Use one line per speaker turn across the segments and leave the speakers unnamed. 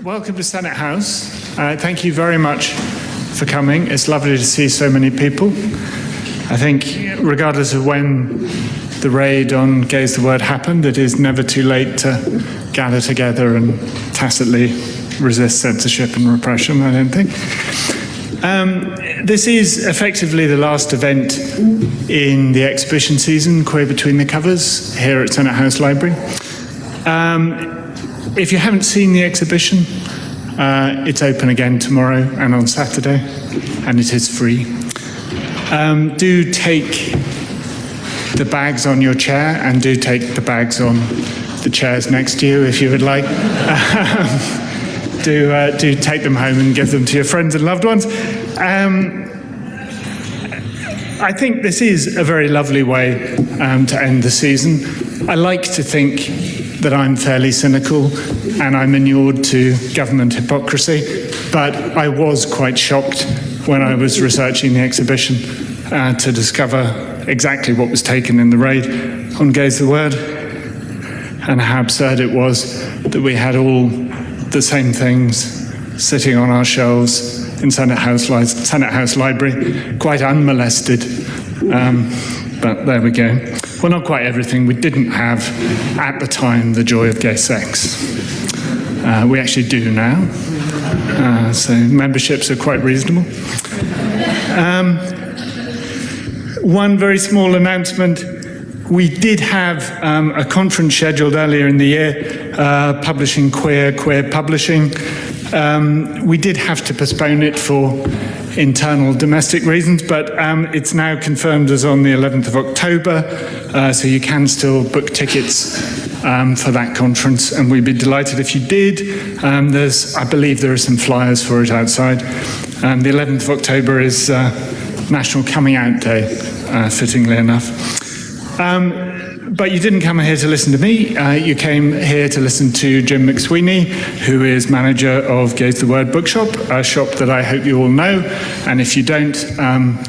Welcome to Senate House. Thank you very much for coming. It's lovely to see so many people. I think regardless of when the raid on Gaze the Word happened, it is never too late to gather together and tacitly resist censorship and repression, I don't think. This is effectively the last event in the exhibition season, Queer Between the Covers, here at Senate House Library. If you haven't seen the exhibition, it's open again tomorrow and on Saturday, and it is free. Do take the bags on your chair, and do take the bags on the chairs next to you if you would like. Do take them home and give them to your friends and loved ones. I think this is a very lovely way to end the season. I like to think that I'm fairly cynical and I'm inured to government hypocrisy, but I was quite shocked when I was researching the exhibition to discover exactly what was taken in the raid on Gaze the Word, and how absurd it was that we had all the same things sitting on our shelves in Senate House Library, quite unmolested. But there we go. Well, not quite everything. We didn't have, at the time, the joy of gay sex. We actually do now. So memberships are quite reasonable. One very small announcement. We did have a conference scheduled earlier in the year, publishing queer publishing. We did have to postpone it for internal domestic reasons, but it's now confirmed as on the 11th of October, so you can still book tickets for that conference, and we'd be delighted if you did. I believe there are some flyers for it outside. The 11th of October is National Coming Out Day, fittingly enough. But you didn't come here to listen to me. You came here to listen to Jim McSweeney, who is manager of Gaze the Word Bookshop, a shop that I hope you all know. And if you don't,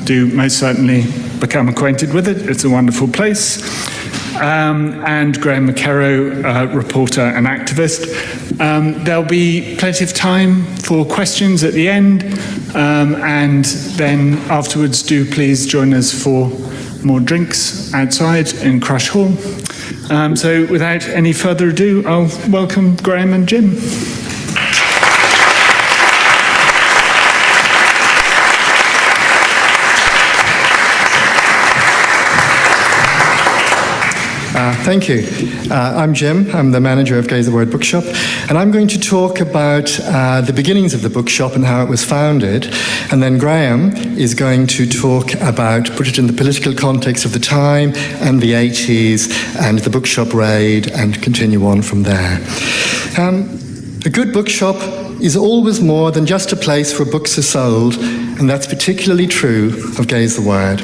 do most certainly become acquainted with it. It's a wonderful place. And Graham McKerrow, reporter and activist. There'll be plenty of time for questions at the end. And then afterwards, do please join us for more drinks outside in Crush Hall. So without any further ado, I'll welcome Graham and Jim.
Thank you. I'm Jim. I'm the manager of Gaze the Word Bookshop, and I'm going to talk about the beginnings of the bookshop and how it was founded, and then Graham is going to talk about, put it in the political context of the time and the 80s and the bookshop raid, and continue on from there. A good bookshop is always more than just a place where books are sold, and that's particularly true of Gaze the Word.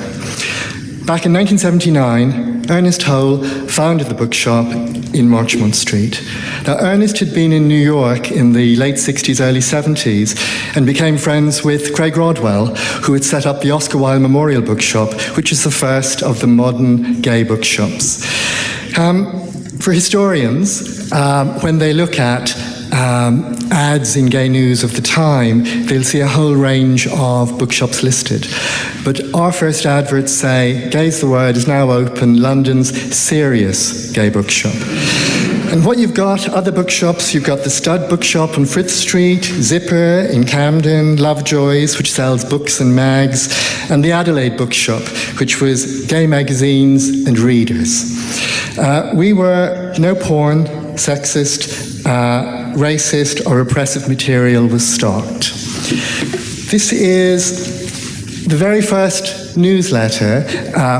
Back in 1979, Ernest Hole founded the bookshop in Marchmont Street. Now, Ernest had been in New York in the late 60s, early 70s, and became friends with Craig Rodwell, who had set up the Oscar Wilde Memorial Bookshop, which is the first of the modern gay bookshops. For historians, when they look at ads in gay news of the time, they'll see a whole range of bookshops listed. But our first adverts say, Gaze the Word is now open, London's serious gay bookshop. And what you've got, other bookshops, you've got the Stud Bookshop on Frith Street, Zipper in Camden, Lovejoy's, which sells books and mags, and the Adelaide Bookshop, which was gay magazines and readers. We were no porn, sexist, racist or oppressive material was stocked. This is the very first newsletter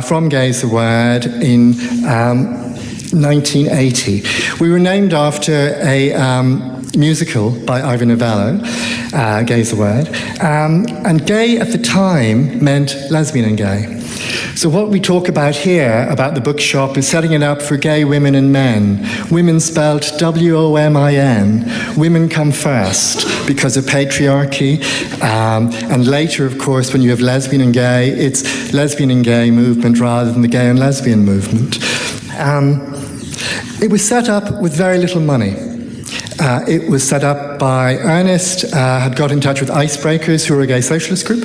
from Gaze the Word in 1980. We were named after a musical by Ivor Novello, Gaze the Word, and gay at the time meant lesbian and gay. So what we talk about here, about the bookshop, is setting it up for gay women and men. Women spelled W-O-M-I-N. Women come first because of patriarchy. And later, of course, when you have lesbian and gay, it's lesbian and gay movement rather than the gay and lesbian movement. It was set up with very little money. It was set up by Ernest, had got in touch with Icebreakers, who were a gay socialist group,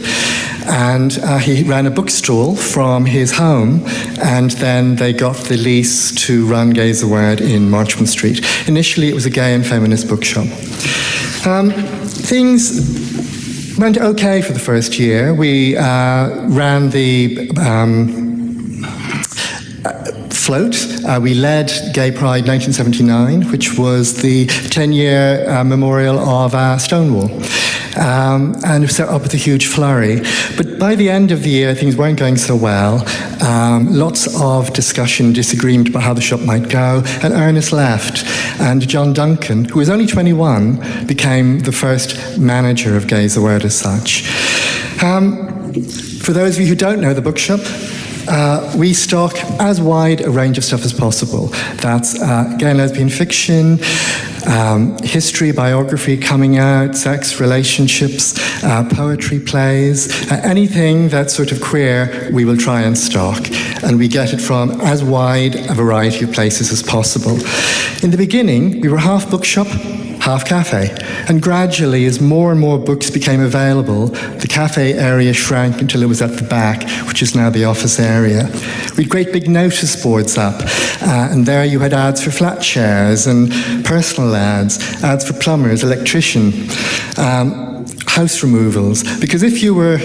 and he ran a bookstall from his home, and then they got the lease to run Gay's the Word in Marchmont Street. Initially, it was a gay and feminist bookshop. Things went okay for the first year. We ran the float. We led Gay Pride 1979, which was the 10-year memorial of Stonewall. And set up with a huge flurry. But by the end of the year, things weren't going so well. Lots of discussion, disagreement about how the shop might go, and Ernest left. And John Duncan, who was only 21, became the first manager of Gay's the Word as such. For those of you who don't know the bookshop, we stock as wide a range of stuff as possible. That's gay and lesbian fiction, history, biography, coming out, sex, relationships, poetry, plays, anything that's sort of queer, we will try and stock. And we get it from as wide a variety of places as possible. In the beginning, we were half bookshop, half cafe. And gradually, as more and more books became available, the cafe area shrank until it was at the back, which is now the office area. We had great big notice boards up, and there you had ads for flat shares and personal ads for plumbers, electrician, house removals. Because if you were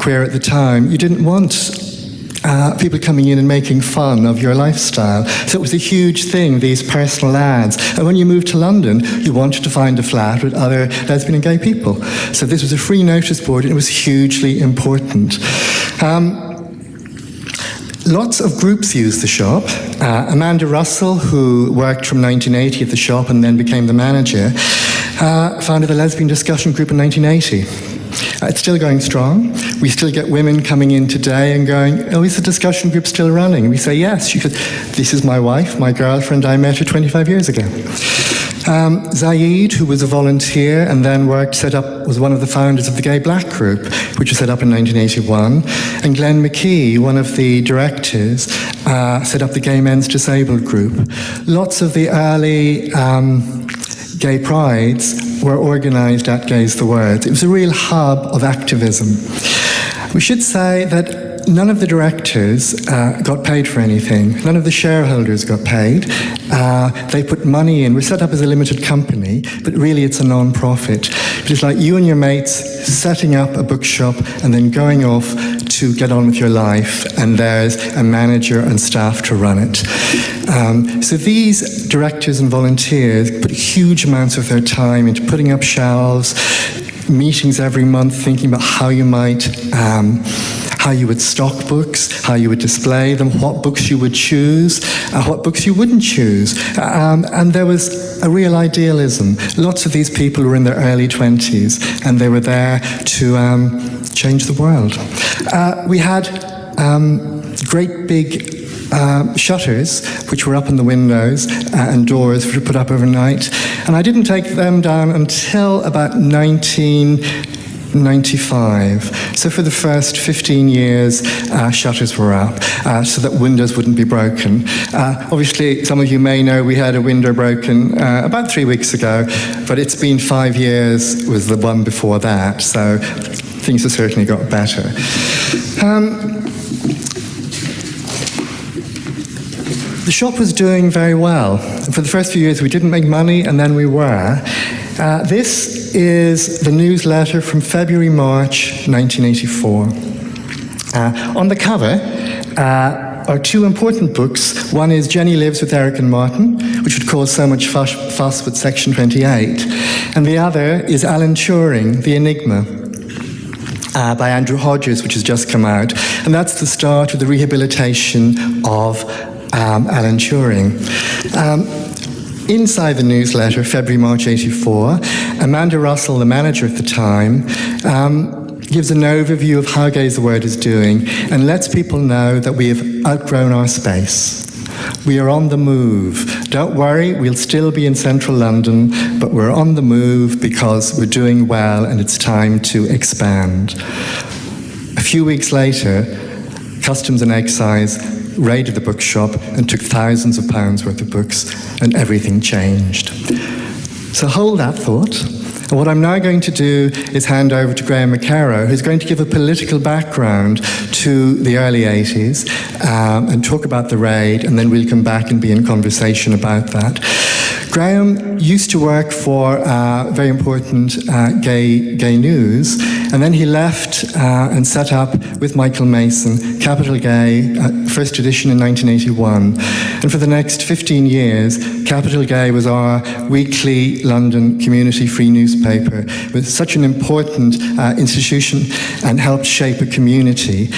queer at the time, you didn't want people coming in and making fun of your lifestyle. So it was a huge thing, these personal ads. And when you moved to London, you wanted to find a flat with other lesbian and gay people. So this was a free notice board, and it was hugely important. Lots of groups used the shop. Amanda Russell, who worked from 1980 at the shop and then became the manager, founded the Lesbian Discussion Group in 1980. It's still going strong. We still get women coming in today and going, oh, is the discussion group still running? And we say, yes. She goes, this is my wife, my girlfriend, I met her 25 years ago. Zaid, who was a volunteer and then was one of the founders of the Gay Black Group, which was set up in 1981. And Glenn McKee, one of the directors, set up the Gay Men's Disabled Group. Lots of the early gay prides were organised at Gay's the Word. It was a real hub of activism. We should say that none of the directors got paid for anything. None of the shareholders got paid. They put money in. We're set up as a limited company, but really it's a non-profit. It's like you and your mates setting up a bookshop and then going off to get on with your life, and there's a manager and staff to run it. So these directors and volunteers put huge amounts of their time into putting up shelves, meetings every month, thinking about how you would stock books, how you would display them, what books you would choose, what books you wouldn't choose. And there was a real idealism. Lots of these people were in their early 20s, and they were there to change the world. We had great big shutters, which were up in the windows, and doors, which were put up overnight. And I didn't take them down until about 1995. So for the first 15 years, shutters were up so that windows wouldn't be broken. Obviously, some of you may know we had a window broken about 3 weeks ago, but it's been 5 years with the one before that, so things have certainly got better. The shop was doing very well. For the first few years, we didn't make money, and then we were. This is the newsletter from February, March 1984. On the cover are two important books. One is Jenny Lives with Eric and Martin, which would cause so much fuss with Section 28. And the other is Alan Turing, The Enigma, by Andrew Hodges, which has just come out. And that's the start of the rehabilitation of Alan Turing. Inside the newsletter, February, March 84, Amanda Russell, the manager at the time, gives an overview of how Gay's the Word is doing and lets people know that we have outgrown our space. We are on the move. Don't worry, we'll still be in central London, but we're on the move because we're doing well and it's time to expand. A few weeks later, Customs and Excise raided the bookshop and took thousands of pounds worth of books, and everything changed. So hold that thought. And what I'm now going to do is hand over to Graham McCarrow, who's going to give a political background to the early 80s and talk about the raid, and then we'll come back and be in conversation about that. Graham used to work for very important gay news, and then he left and set up with Michael Mason Capital Gay, first edition in 1981. And for the next 15 years, Capital Gay was our weekly London community free newspaper. It was such an important institution and helped shape a community.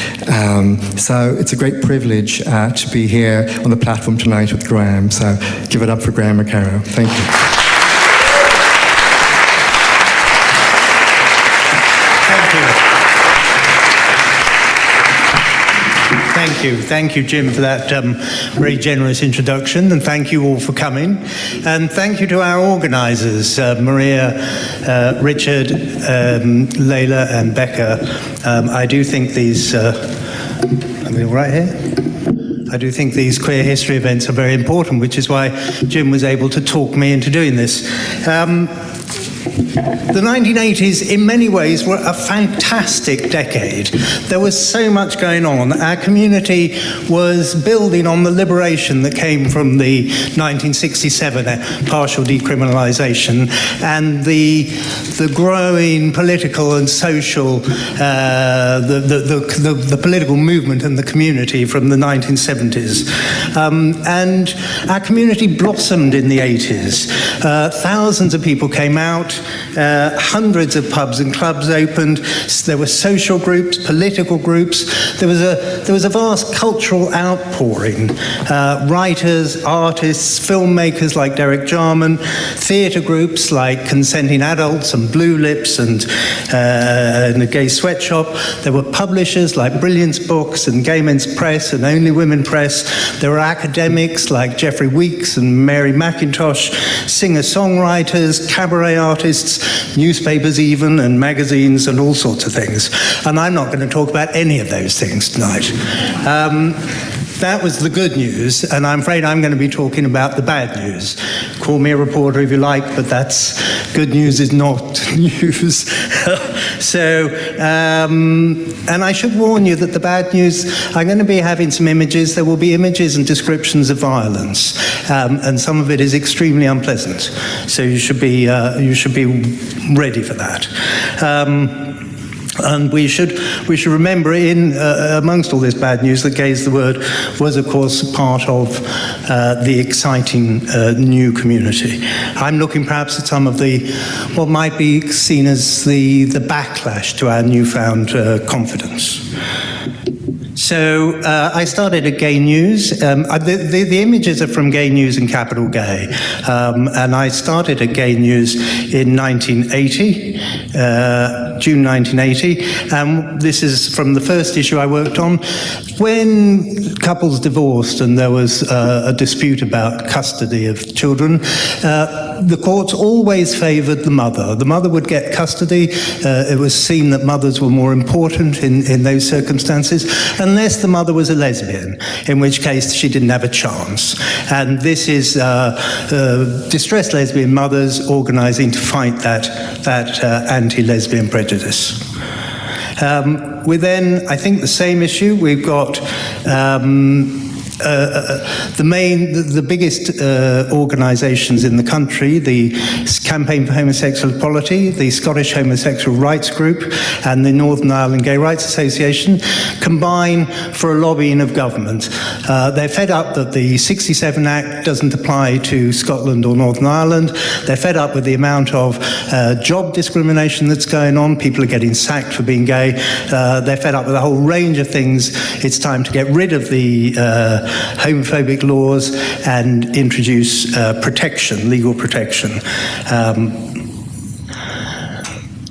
So it's a great privilege to be here on the platform tonight with Graham. So give it up for Graham McCarrow. Thank you.
Thank you, Jim, for that very generous introduction, and thank you all for coming. And thank you to our organisers, Maria, Richard, Layla, and Becca. I do think these, are we all right here? I do think these queer history events are very important, which is why Jim was able to talk me into doing this. The 1980s, in many ways, were a fantastic decade. There was so much going on. Our community was building on the liberation that came from the 1967 partial decriminalisation and the growing political and social, the political movement and the community from the 1970s. And our community blossomed in the 80s. Thousands of people came out. Hundreds of pubs and clubs opened. There were social groups, political groups. There was a vast cultural outpouring. Writers, artists, filmmakers like Derek Jarman, theatre groups like Consenting Adults and Blue Lips and the Gay Sweatshop. There were publishers like Brilliance Books and Gay Men's Press and Only Women Press. There were academics like Geoffrey Weeks and Mary McIntosh, singer-songwriters, cabaret artists, newspapers even, and magazines and all sorts of things. And I'm not going to talk about any of those things tonight. That was the good news, and I'm afraid I'm going to be talking about the bad news. Call me a reporter if you like, but that's good news is not news. So, and I should warn you that the bad news, I'm going to be having some images. There will be images and descriptions of violence, and some of it is extremely unpleasant. So you should be ready for that. And we should remember, amongst all this bad news, that Gays the Word was, of course, part of the exciting new community. I'm looking perhaps at some of what might be seen as the backlash to our newfound confidence. So I started at Gay News. The images are from Gay News and Capital Gay. And I started at Gay News in 1980, June 1980. And this is from the first issue I worked on. When couples divorced and there was a dispute about custody of children, the courts always favoured the mother. The mother would get custody. It was seen that mothers were more important in those circumstances, unless the mother was a lesbian, in which case she didn't have a chance. And this is distressed lesbian mothers organising to fight that anti-lesbian prejudice. We then, I think, the same issue. We've got the biggest organisations in the country, the Campaign for Homosexual Equality, the Scottish Homosexual Rights Group, and the Northern Ireland Gay Rights Association, combine for a lobbying of government. They're fed up that the 67 Act doesn't apply to Scotland or Northern Ireland. They're fed up with the amount of job discrimination that's going on. People are getting sacked for being gay. They're fed up with a whole range of things. It's time to get rid of the homophobic laws and introduce protection, legal protection.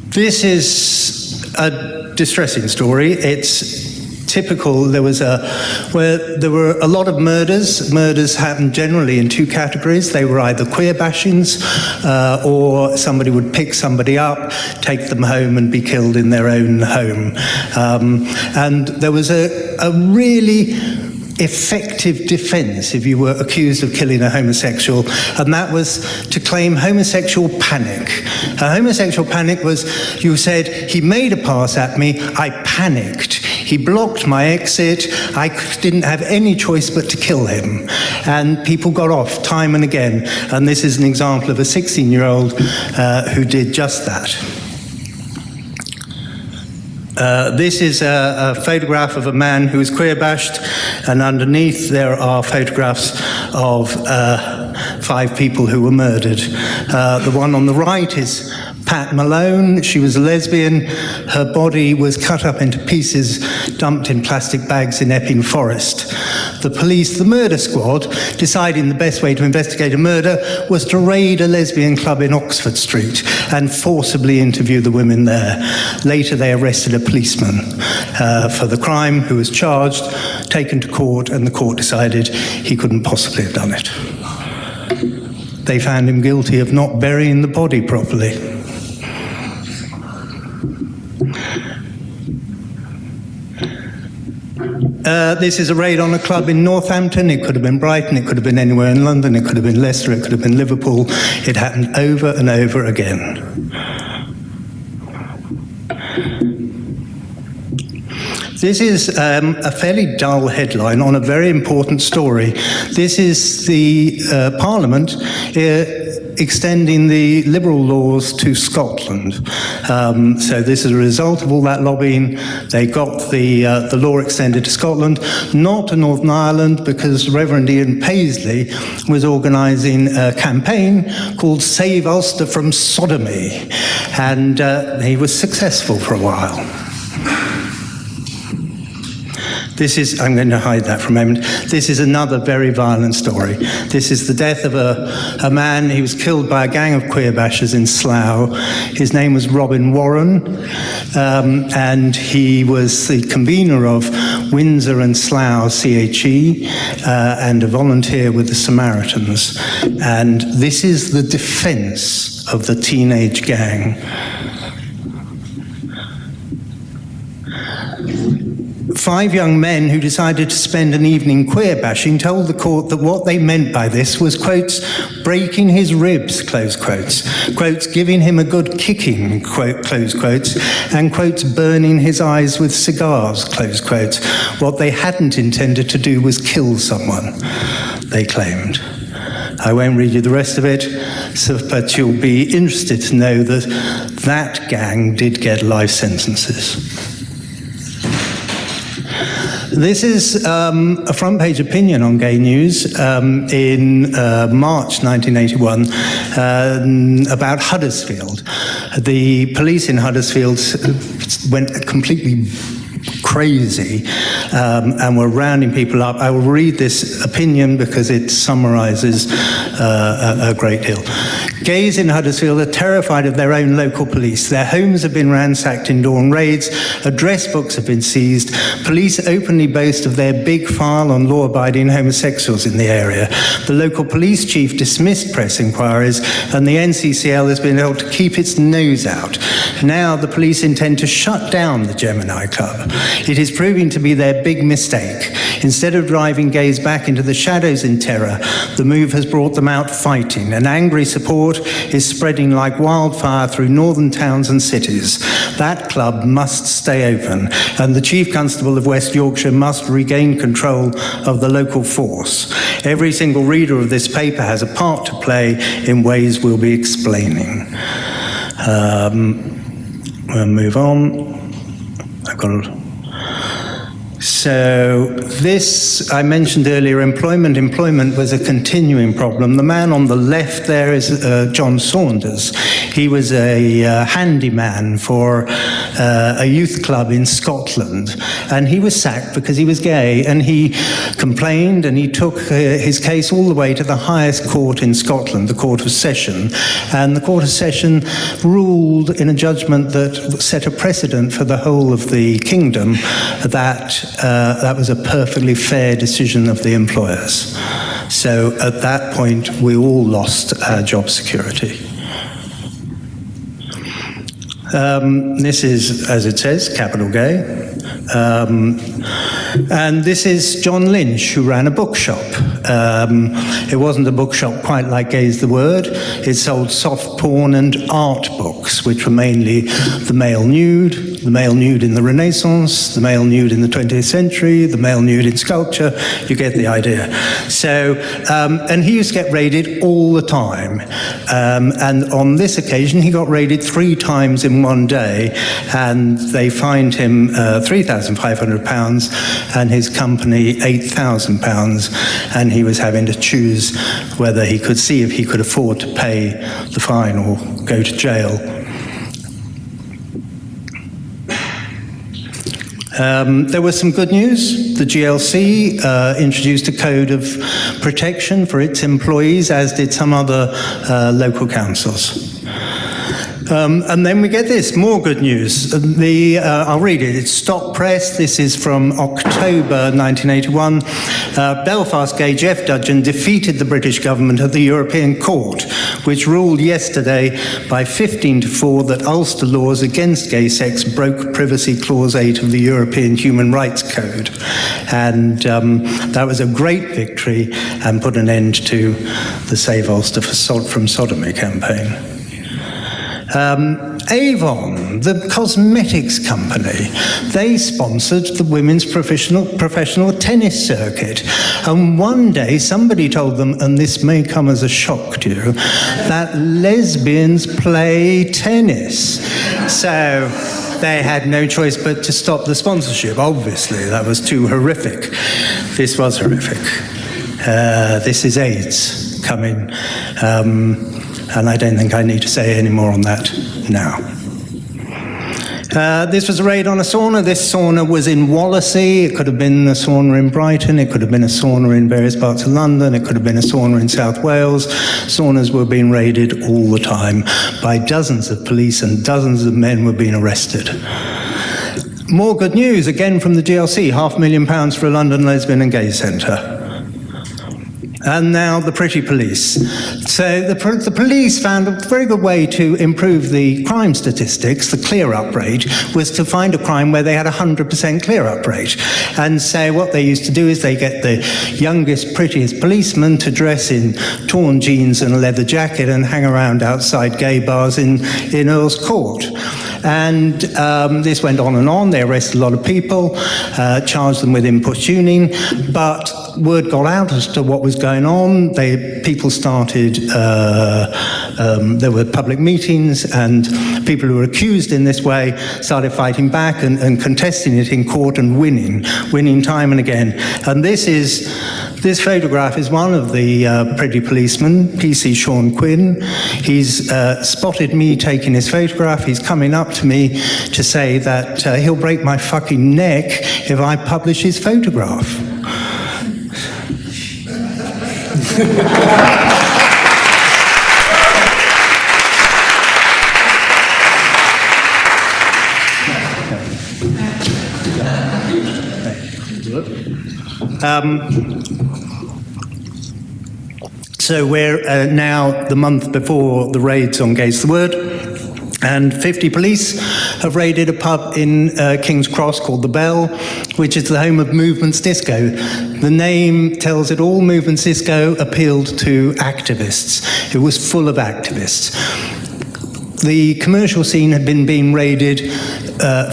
This is a distressing story. It's typical. There were a lot of murders. Murders happened generally in two categories. They were either queer bashings or somebody would pick somebody up, take them home and be killed in their own home. And there was a really effective defense if you were accused of killing a homosexual, and that was to claim homosexual panic. A homosexual panic was, you said, he made a pass at me, I panicked. He blocked my exit, I didn't have any choice but to kill him. And people got off time and again, and this is an example of a 16-year-old who did just that. This is a photograph of a man who was queer bashed, and underneath there are photographs of 5 people who were murdered. The one on the right is Pat Malone. She was a lesbian. Her body was cut up into pieces, dumped in plastic bags in Epping Forest. The police, the murder squad, deciding the best way to investigate a murder was to raid a lesbian club in Oxford Street and forcibly interview the women there. Later they arrested a policeman for the crime who was charged, taken to court, and the court decided he couldn't possibly have done it. They found him guilty of not burying the body properly. This is a raid on a club in Northampton. It could have been Brighton, it could have been anywhere in London, it could have been Leicester, it could have been Liverpool. It happened over and over again. This is a fairly dull headline on a very important story. This is the Parliament extending the Liberal laws to Scotland. So this is a result of all that lobbying. They got the law extended to Scotland, not to Northern Ireland, because Reverend Ian Paisley was organising a campaign called Save Ulster from Sodomy, and he was successful for a while. This is, I'm going to hide that for a moment, this is another very violent story. This is the death of a man. He was killed by a gang of queer bashers in Slough. His name was Robin Warren, and he was the convener of Windsor and Slough CHE, and a volunteer with the Samaritans. And this is the defense of the teenage gang. 5 young men who decided to spend an evening queer bashing told the court that what they meant by this was, quotes, breaking his ribs, close quotes, quotes, giving him a good kicking, quote, close quotes, and, quotes, burning his eyes with cigars, close quotes. What they hadn't intended to do was kill someone, they claimed. I won't read you the rest of it, but you'll be interested to know that that gang did get life sentences. This is a front-page opinion on Gay News in March 1981 about Huddersfield. The police in Huddersfield went completely crazy and were rounding people up. I will read this opinion because it summarises a great deal. Gays in Huddersfield are terrified of their own local police. Their homes have been ransacked in dawn raids, address books have been seized, police openly boast of their big file on law-abiding homosexuals in the area. The local police chief dismissed press inquiries, and the NCCL has been able to keep its nose out. Now the police intend to shut down the Gemini Club. It is proving to be their big mistake. Instead of driving gays back into the shadows in terror, the move has brought them out fighting, and angry support is spreading like wildfire through northern towns and cities. That club must stay open, and the Chief Constable of West Yorkshire must regain control of the local force. Every single reader of this paper has a part to play in ways we'll be explaining. We'll move on. I've got a... So this, I mentioned earlier, employment was a continuing problem. The man on the left there is John Saunders. He was a handyman for a youth club in Scotland, and he was sacked because he was gay, and he complained, and he took his case all the way to the highest court in Scotland, the Court of Session, and the Court of Session ruled in a judgment that set a precedent for the whole of the kingdom that that was a perfectly fair decision of the employers. So at that point, we all lost our job security. This is, as it says, capital gay. And this is John Lynch, who ran a bookshop. It wasn't a bookshop quite like Gaze the Word. It sold soft porn and art books, which were mainly the male nude in the Renaissance, the male nude in the 20th century, the male nude in sculpture. You get the idea. So, and he used to get raided all the time. And on this occasion, he got raided 3 times in one day, and they fined him £3,500 and his company £8,000, and he was having to choose whether he could see if he could afford to pay the fine or go to jail. There was some good news. The GLC introduced a code of protection for its employees, as did some other local councils. And then we get this, more good news. I'll read it. It's Stop Press. This is from October 1981. Belfast gay Jeff Dudgeon defeated the British government at the European Court, which ruled yesterday by 15-4 that Ulster laws against gay sex broke Privacy Clause 8 of the European Human Rights Code. And that was a great victory and put an end to the Save Ulster from Sodomy campaign. Avon, the cosmetics company, they sponsored the women's professional tennis circuit. And one day somebody told them, and this may come as a shock to you, that lesbians play tennis. So they had no choice but to stop the sponsorship. Obviously, that was too horrific. This was horrific. This is AIDS coming. And I don't think I need to say any more on that now. This was a raid on a sauna. This sauna was in Wallasey. It could have been a sauna in Brighton. It could have been a sauna in various parts of London. It could have been a sauna in South Wales. Saunas were being raided all the time by dozens of police, and dozens of men were being arrested. More good news, again from the GLC, £500,000 for a London lesbian and gay centre. And now the pretty police. So the police found a very good way to improve the crime statistics, the clear-up rate, was to find a crime where they had 100% clear-up rate. And so what they used to do is they get the youngest, prettiest policeman to dress in torn jeans and a leather jacket and hang around outside gay bars in Earl's Court. And this went on and on. They arrested a lot of people, charged them with importuning, but word got out as to what was going on. People started, there were public meetings, and people who were accused in this way started fighting back and contesting it in court and winning time and again. And this photograph is one of the pretty policemen, PC Sean Quinn. He's spotted me taking his photograph. He's coming up to me to say that he'll break my fucking neck if I publish his photograph. So we're now the month before the raids on Gaze the Word, and 50 police have raided a pub in King's Cross called The Bell, which is the home of Movements Disco. The name tells it all. Movements Disco appealed to activists. It was full of activists. The commercial scene had been being raided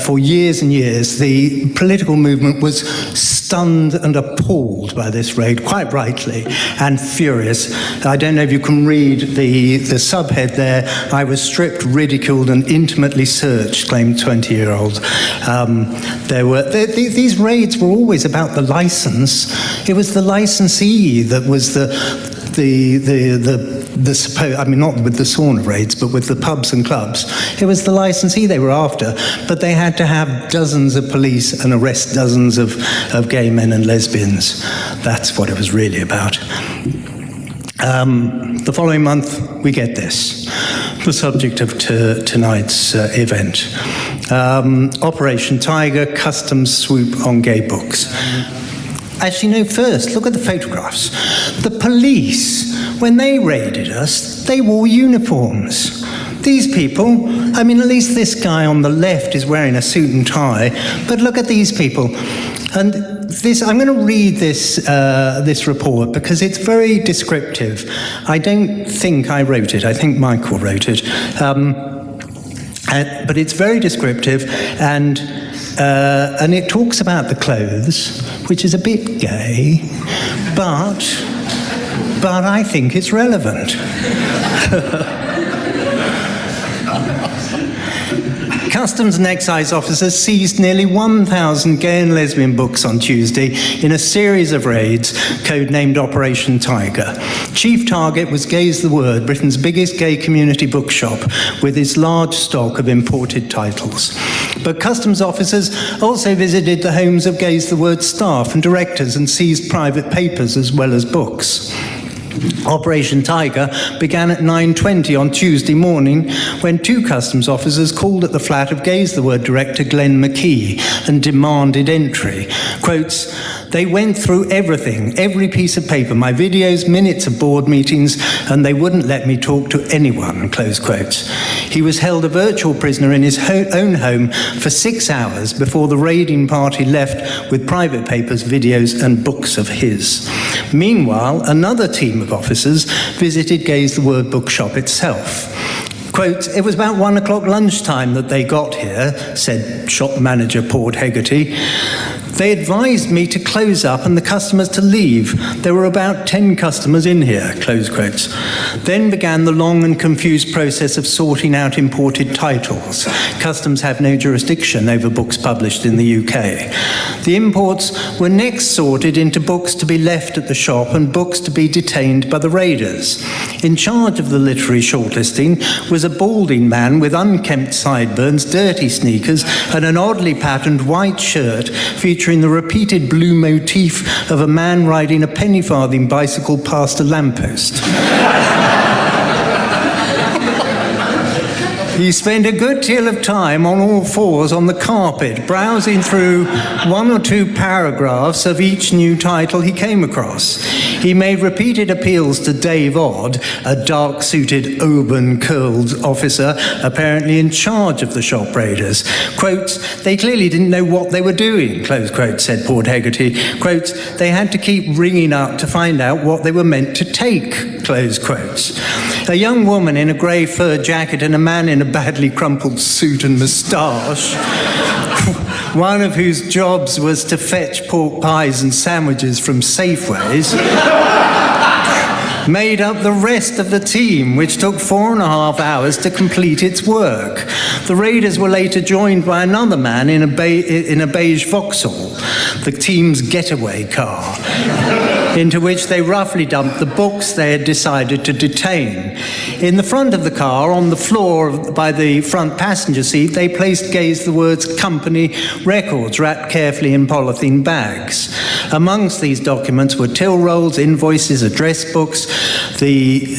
for years and years. The political movement was stunned and appalled by this raid, quite rightly, and furious. I don't know if you can read the subhead there. I was stripped, ridiculed, and intimately searched, claimed 20-year-old. These raids were always about the license. It was the licensee that was I mean, not with the sauna raids, but with the pubs and clubs. It was the licensee they were after, but they had to have dozens of police and arrest dozens of gay men and lesbians. That's what it was really about. The following month, we get this, the subject of tonight's event. Operation Tiger, customs swoop on gay books. Actually, no, first, look at the photographs. The police, when they raided us, they wore uniforms. These people, I mean, at least this guy on the left is wearing a suit and tie, but look at these people. And I'm going to read this report because it's very descriptive. I don't think I wrote it. I think Michael wrote it. But it's very descriptive, and it talks about the clothes, which is a bit gay, but I think it's relevant. Customs and Excise officers seized nearly 1,000 gay and lesbian books on Tuesday in a series of raids codenamed Operation Tiger. Chief target was Gay's the Word, Britain's biggest gay community bookshop, with its large stock of imported titles. But customs officers also visited the homes of Gay's the Word staff and directors and seized private papers as well as books. Operation Tiger began at 9:20 on Tuesday morning when two customs officers called at the flat of Gay's the Word director Glenn McKee and demanded entry. Quotes, "They went through everything, every piece of paper, my videos, minutes of board meetings, and they wouldn't let me talk to anyone," close quotes. He was held a virtual prisoner in his own home for 6 hours before the raiding party left with private papers, videos, and books of his. Meanwhile, another team of officers visited Gay's the Word bookshop itself. Quote, "It was about 1 o'clock lunchtime that they got here," said shop manager Port Hegarty. "They advised me to close up and the customers to leave. There were about 10 customers in here," close quotes. Then began the long and confused process of sorting out imported titles. Customs have no jurisdiction over books published in the UK. The imports were next sorted into books to be left at the shop and books to be detained by the raiders. In charge of the literary shortlisting was a balding man with unkempt sideburns, dirty sneakers, and an oddly patterned white shirt featuring the repeated blue motif of a man riding a penny farthing bicycle past a lamppost. He spent a good deal of time on all fours on the carpet, browsing through 1 or 2 paragraphs of each new title he came across. He made repeated appeals to Dave Odd, a dark-suited, auburn-curled officer apparently in charge of the shop raiders. Quotes, "They clearly didn't know what they were doing," close quote, said Port Hegarty. Quotes, "They had to keep ringing up to find out what they were meant to take," close quotes. A young woman in a grey fur jacket and a man in a badly crumpled suit and moustache, one of whose jobs was to fetch pork pies and sandwiches from Safeways, made up the rest of the team, which took 4.5 hours to complete its work. The raiders were later joined by another man in a beige Vauxhall, the team's getaway car, into which they roughly dumped the books they had decided to detain. In the front of the car, on the floor by the front passenger seat, they placed Gay's the Word's company records wrapped carefully in polythene bags. Amongst these documents were till rolls, invoices, address books, the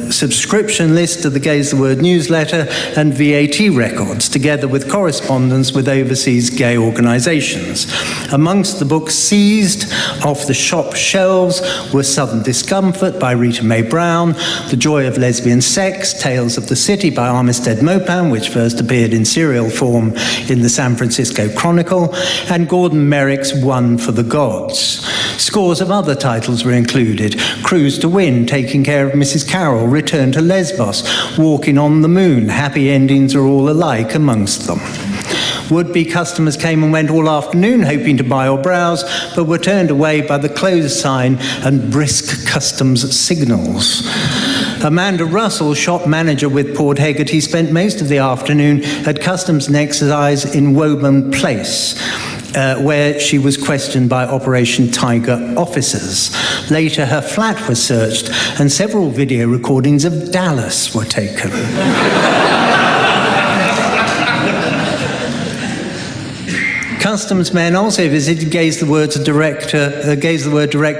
subscription list to the Gay's the Word newsletter, and VAT records, together with correspondence with overseas gay organisations. Amongst the books seized off the shop shelves were Southern Discomfort by Rita Mae Brown, The Joy of Lesbian Sex, Tales of the City by Armistead Maupin, which first appeared in serial form in the San Francisco Chronicle, and Gordon Merrick's One for the Gods. Scores of other titles were included: Cruise to Win, Taking Care of Mrs. Carroll, Return to Lesbos, Walking on the Moon, Happy Endings Are All Alike amongst them. Would-be customers came and went all afternoon hoping to buy or browse, but were turned away by the close sign and brisk customs signals. Amanda Russell, shop manager with Port Hegarty, spent most of the afternoon at Customs and Excise in Woburn Place, where she was questioned by Operation Tiger officers. Later, her flat was searched and several video recordings of Dallas were taken. Customs men also visited Gay's the Word director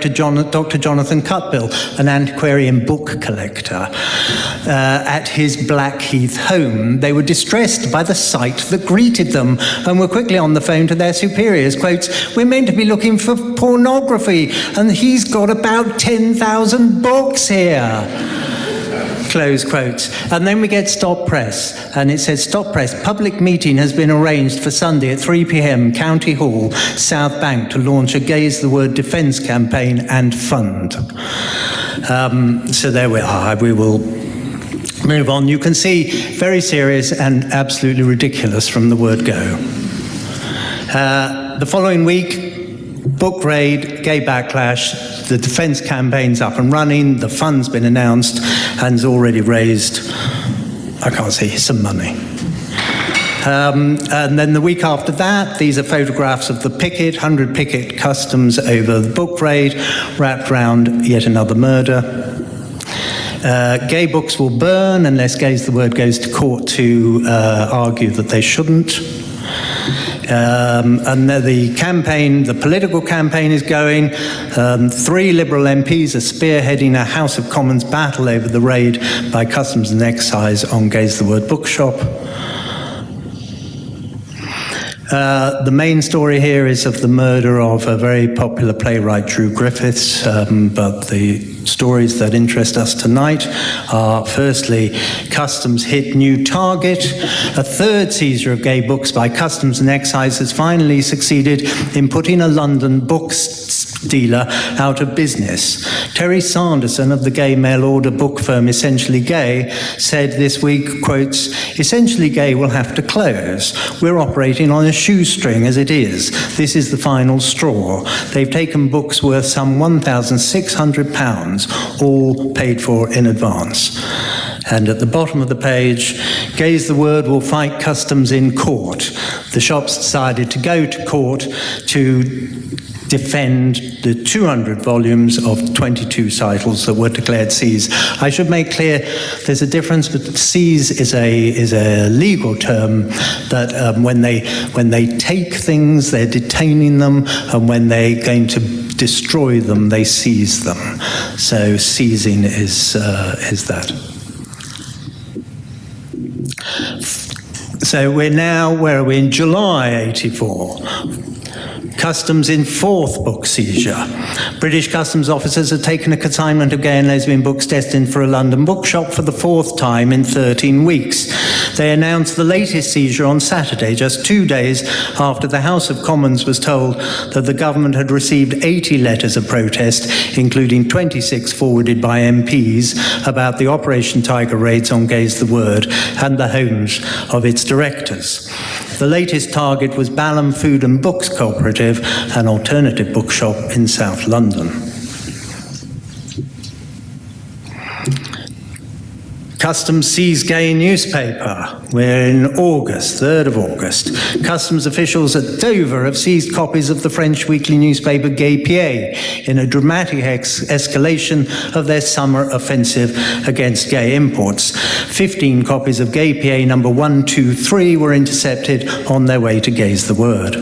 Dr. Jonathan Cutbill, an antiquarian book collector, at his Blackheath home. They were distressed by the sight that greeted them and were quickly on the phone to their superiors. Quotes, "We're meant to be looking for pornography and he's got about 10,000 books here." close quotes. And then we get Stop Press, and it says, Stop Press, public meeting has been arranged for Sunday at 3 p.m, County Hall, South Bank, to launch a Gaze the Word defence campaign and fund. So there we are. We will move on. You can see very serious and absolutely ridiculous from the word go. The following week, book raid, gay backlash, the defence campaign's up and running, the fund's been announced and has already raised, I can't see, some money. And then the week after that, these are photographs of the picket, 100 picket customs over the book raid, wrapped round yet another murder. Gay books will burn unless Gaze the Word goes to court to argue that they shouldn't. And the campaign, the political campaign is going. 3 Liberal MPs are spearheading a House of Commons battle over the raid by Customs and Excise on Gaze the Word bookshop. The main story here is of the murder of a very popular playwright, Drew Griffiths, but the stories that interest us tonight are, firstly, Customs hit new target. A third seizure of gay books by Customs and Excise has finally succeeded in putting a London books dealer out of business. Terry Sanderson of the gay mail order book firm Essentially Gay said this week, quotes, "Essentially Gay will have to close. We're operating on a shoestring as it is. This is the final straw. They've taken books worth some £1,600, all paid for in advance." And at the bottom of the page, Gaze the Word will fight Customs in court. The shops decided to go to court to defend the 200 volumes of 22 titles that were declared seized. I should make clear there's a difference, but seize is a legal term that when they take things, they're detaining them, and when they're going to destroy them, they seize them. So seizing is that. So we're now, where are we? In July 84. Customs in 4th book seizure. British Customs officers have taken a consignment of gay and lesbian books destined for a London bookshop for the 4th time in 13 weeks. They announced the latest seizure on Saturday, just 2 days after the House of Commons was told that the government had received 80 letters of protest, including 26 forwarded by MPs, about the Operation Tiger raids on Gaze the Word and the homes of its directors. The latest target was Balham Food and Books Cooperative, an alternative bookshop in South London. Customs seized gay newspaper. We're in August, 3rd of August. Customs officials at Dover have seized copies of the French weekly newspaper Gay PA in a dramatic escalation of their summer offensive against gay imports. 15 copies of Gay PA number 123 were intercepted on their way to Gaze the Word.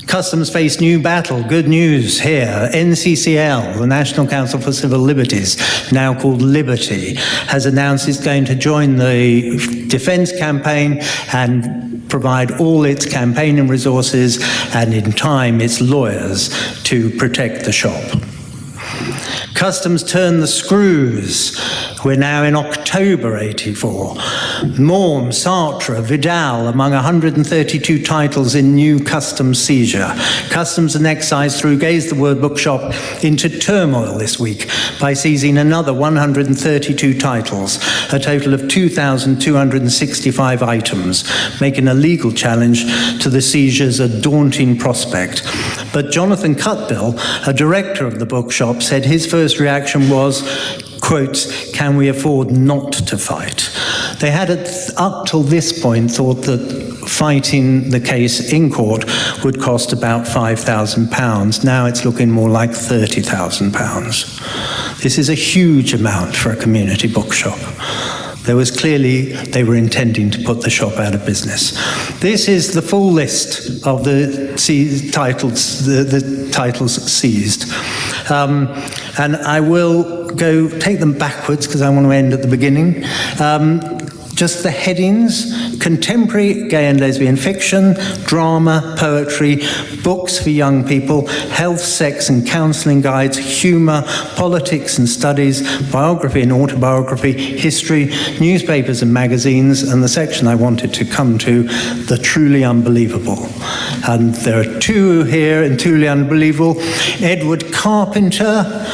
Customs face new battle. Good news here. NCCL, the National Council for Civil Liberties, now called Liberty, has announced it's going to join the defence campaign and provide all its campaigning resources and, in time, its lawyers to protect the shop. Customs turn the screws. We're now in October 84. Morm, Sartre, Vidal, among 132 titles in new customs seizure. Customs and Excise threw Gaze the Word bookshop into turmoil this week by seizing another 132 titles, a total of 2,265 items, making a legal challenge to the seizures a daunting prospect. But Jonathan Cutbill, a director of the bookshop, said his first reaction was, quotes, "Can we afford not to fight?" They had, up till this point, thought that fighting the case in court would cost about £5,000. Now it's looking more like £30,000. This is a huge amount for a community bookshop. There was clearly, they were intending to put the shop out of business. This is the full list of the titles seized. And I will take them backwards because I want to end at the beginning. Just the headings: contemporary gay and lesbian fiction, drama, poetry, books for young people, health, sex and counselling guides, humour, politics and studies, biography and autobiography, history, newspapers and magazines, and the section I wanted to come to, the truly unbelievable. And there are two here in Truly Unbelievable. Edward Carpenter,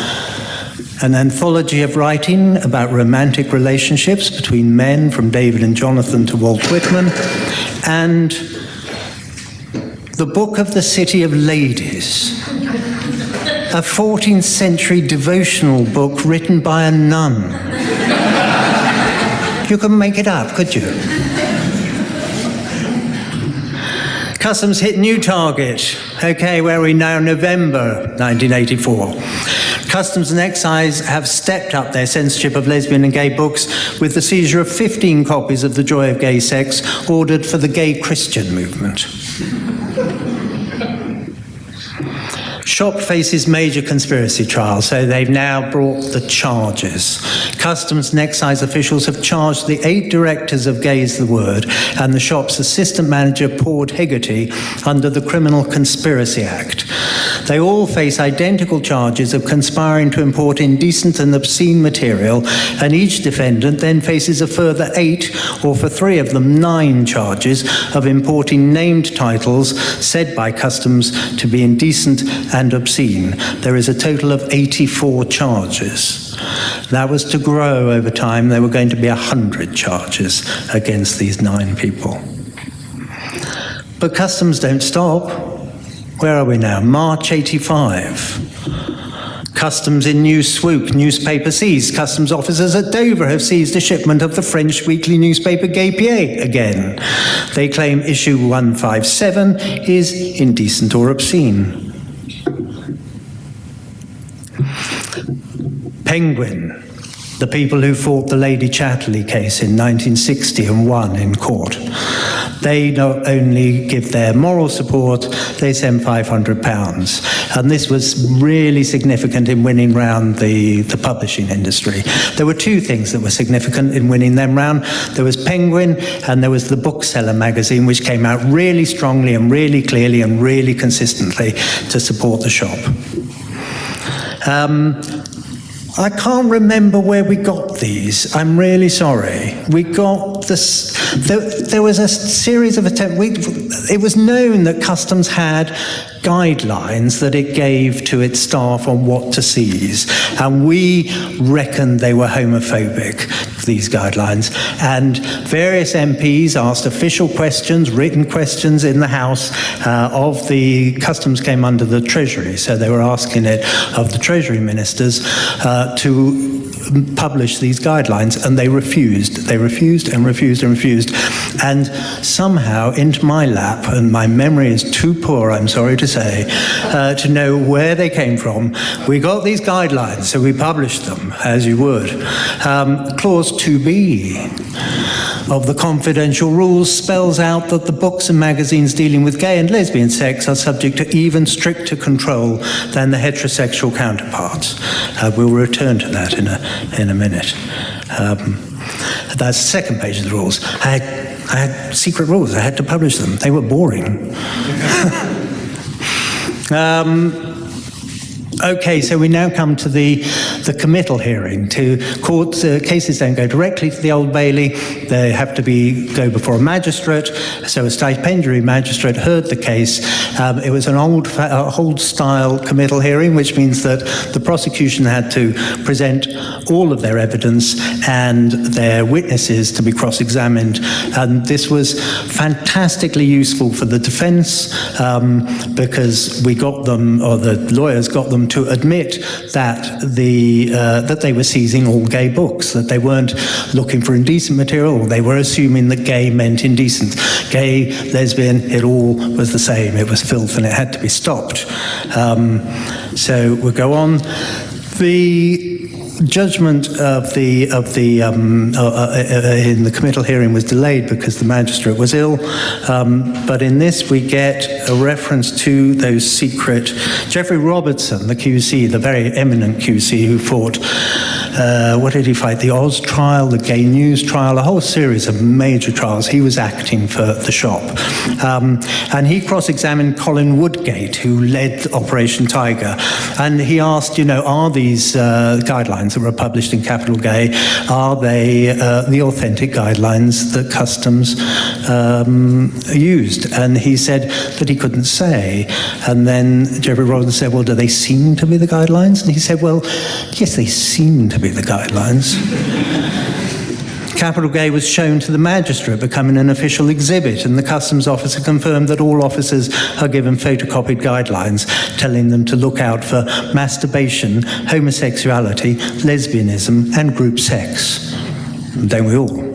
an anthology of writing about romantic relationships between men, from David and Jonathan to Walt Whitman, and The Book of the City of Ladies, a 14th century devotional book written by a nun. You couldn't make it up, could you? Customs hit new target. Okay, where are we now? November 1984. Customs and Excise have stepped up their censorship of lesbian and gay books with the seizure of 15 copies of The Joy of Gay Sex ordered for the gay Christian movement. Shop faces major conspiracy trial, so they've now brought the charges. Customs and Excise officials have charged the 8 directors of Gaze the Word and the shop's assistant manager, Pord Hegarty, under the Criminal Conspiracy Act. They all face identical charges of conspiring to import indecent and obscene material, and each defendant then faces a further 8, or for 3 of them, 9 charges of importing named titles said by Customs to be indecent and obscene. There is a total of 84 charges. That was to grow over time. There were going to be 100 charges against these 9 people. But Customs don't stop. Where are we now? March 85. Customs in new SWOOP, newspaper seized. Customs officers at Dover have seized a shipment of the French weekly newspaper Gay Pied again. They claim issue 157 is indecent or obscene. Penguin, the people who fought the Lady Chatterley case in 1960 and won in court. They not only give their moral support, they send £500. And this was really significant in winning round the publishing industry. There were 2 things that were significant in winning them round. There was Penguin and there was the Bookseller magazine, which came out really strongly and really clearly and really consistently to support the shop. I can't remember where we got these. I'm really sorry. We got this. There was a series of attempts. It was known that Customs had guidelines that it gave to its staff on what to seize, and we reckoned they were homophobic, these guidelines. And various MPs asked official questions, written questions in the House of the Customs came under the Treasury, so they were asking it of the Treasury ministers to publish these guidelines, and they refused. They refused and refused and refused. And somehow into my lap, and my memory is too poor, I'm sorry to say, to know where they came from, we got these guidelines, so we published them, as you would. Clause 2B of the confidential rules spells out that the books and magazines dealing with gay and lesbian sex are subject to even stricter control than the heterosexual counterparts. We'll return to that in a minute. That's the second page of the rules. I had secret rules. I had to publish them. They were boring. Okay, so we now come to the committal hearing. Court cases don't go directly to the Old Bailey. They have to go before a magistrate. So a stipendiary magistrate heard the case. It was an old-style committal hearing, which means that the prosecution had to present all of their evidence and their witnesses to be cross-examined. And this was fantastically useful for the defense because we got them, or the lawyers got them, to admit that that they were seizing all gay books, that they weren't looking for indecent material. They were assuming that gay meant indecent. Gay, lesbian, it all was the same. It was filth and it had to be stopped. So we'll go on. The judgment of the in the committal hearing was delayed because the magistrate was ill, but in this we get a reference to those secret. Geoffrey Robertson, the QC, the very eminent QC who fought, what did he fight? The Oz trial, the Gay News trial, a whole series of major trials. He was acting for the shop, and he cross-examined Colin Woodgate, who led Operation Tiger, and he asked, are these guidelines that were published in Capital Gay, are they the authentic guidelines that Customs used? And he said that he couldn't say. And then Geoffrey Robertson said, well, do they seem to be the guidelines? And he said, well, yes, they seem to be the guidelines. Capital Gay was shown to the magistrate, becoming an official exhibit, and the customs officer confirmed that all officers are given photocopied guidelines telling them to look out for masturbation, homosexuality, lesbianism, and group sex. Don't we all?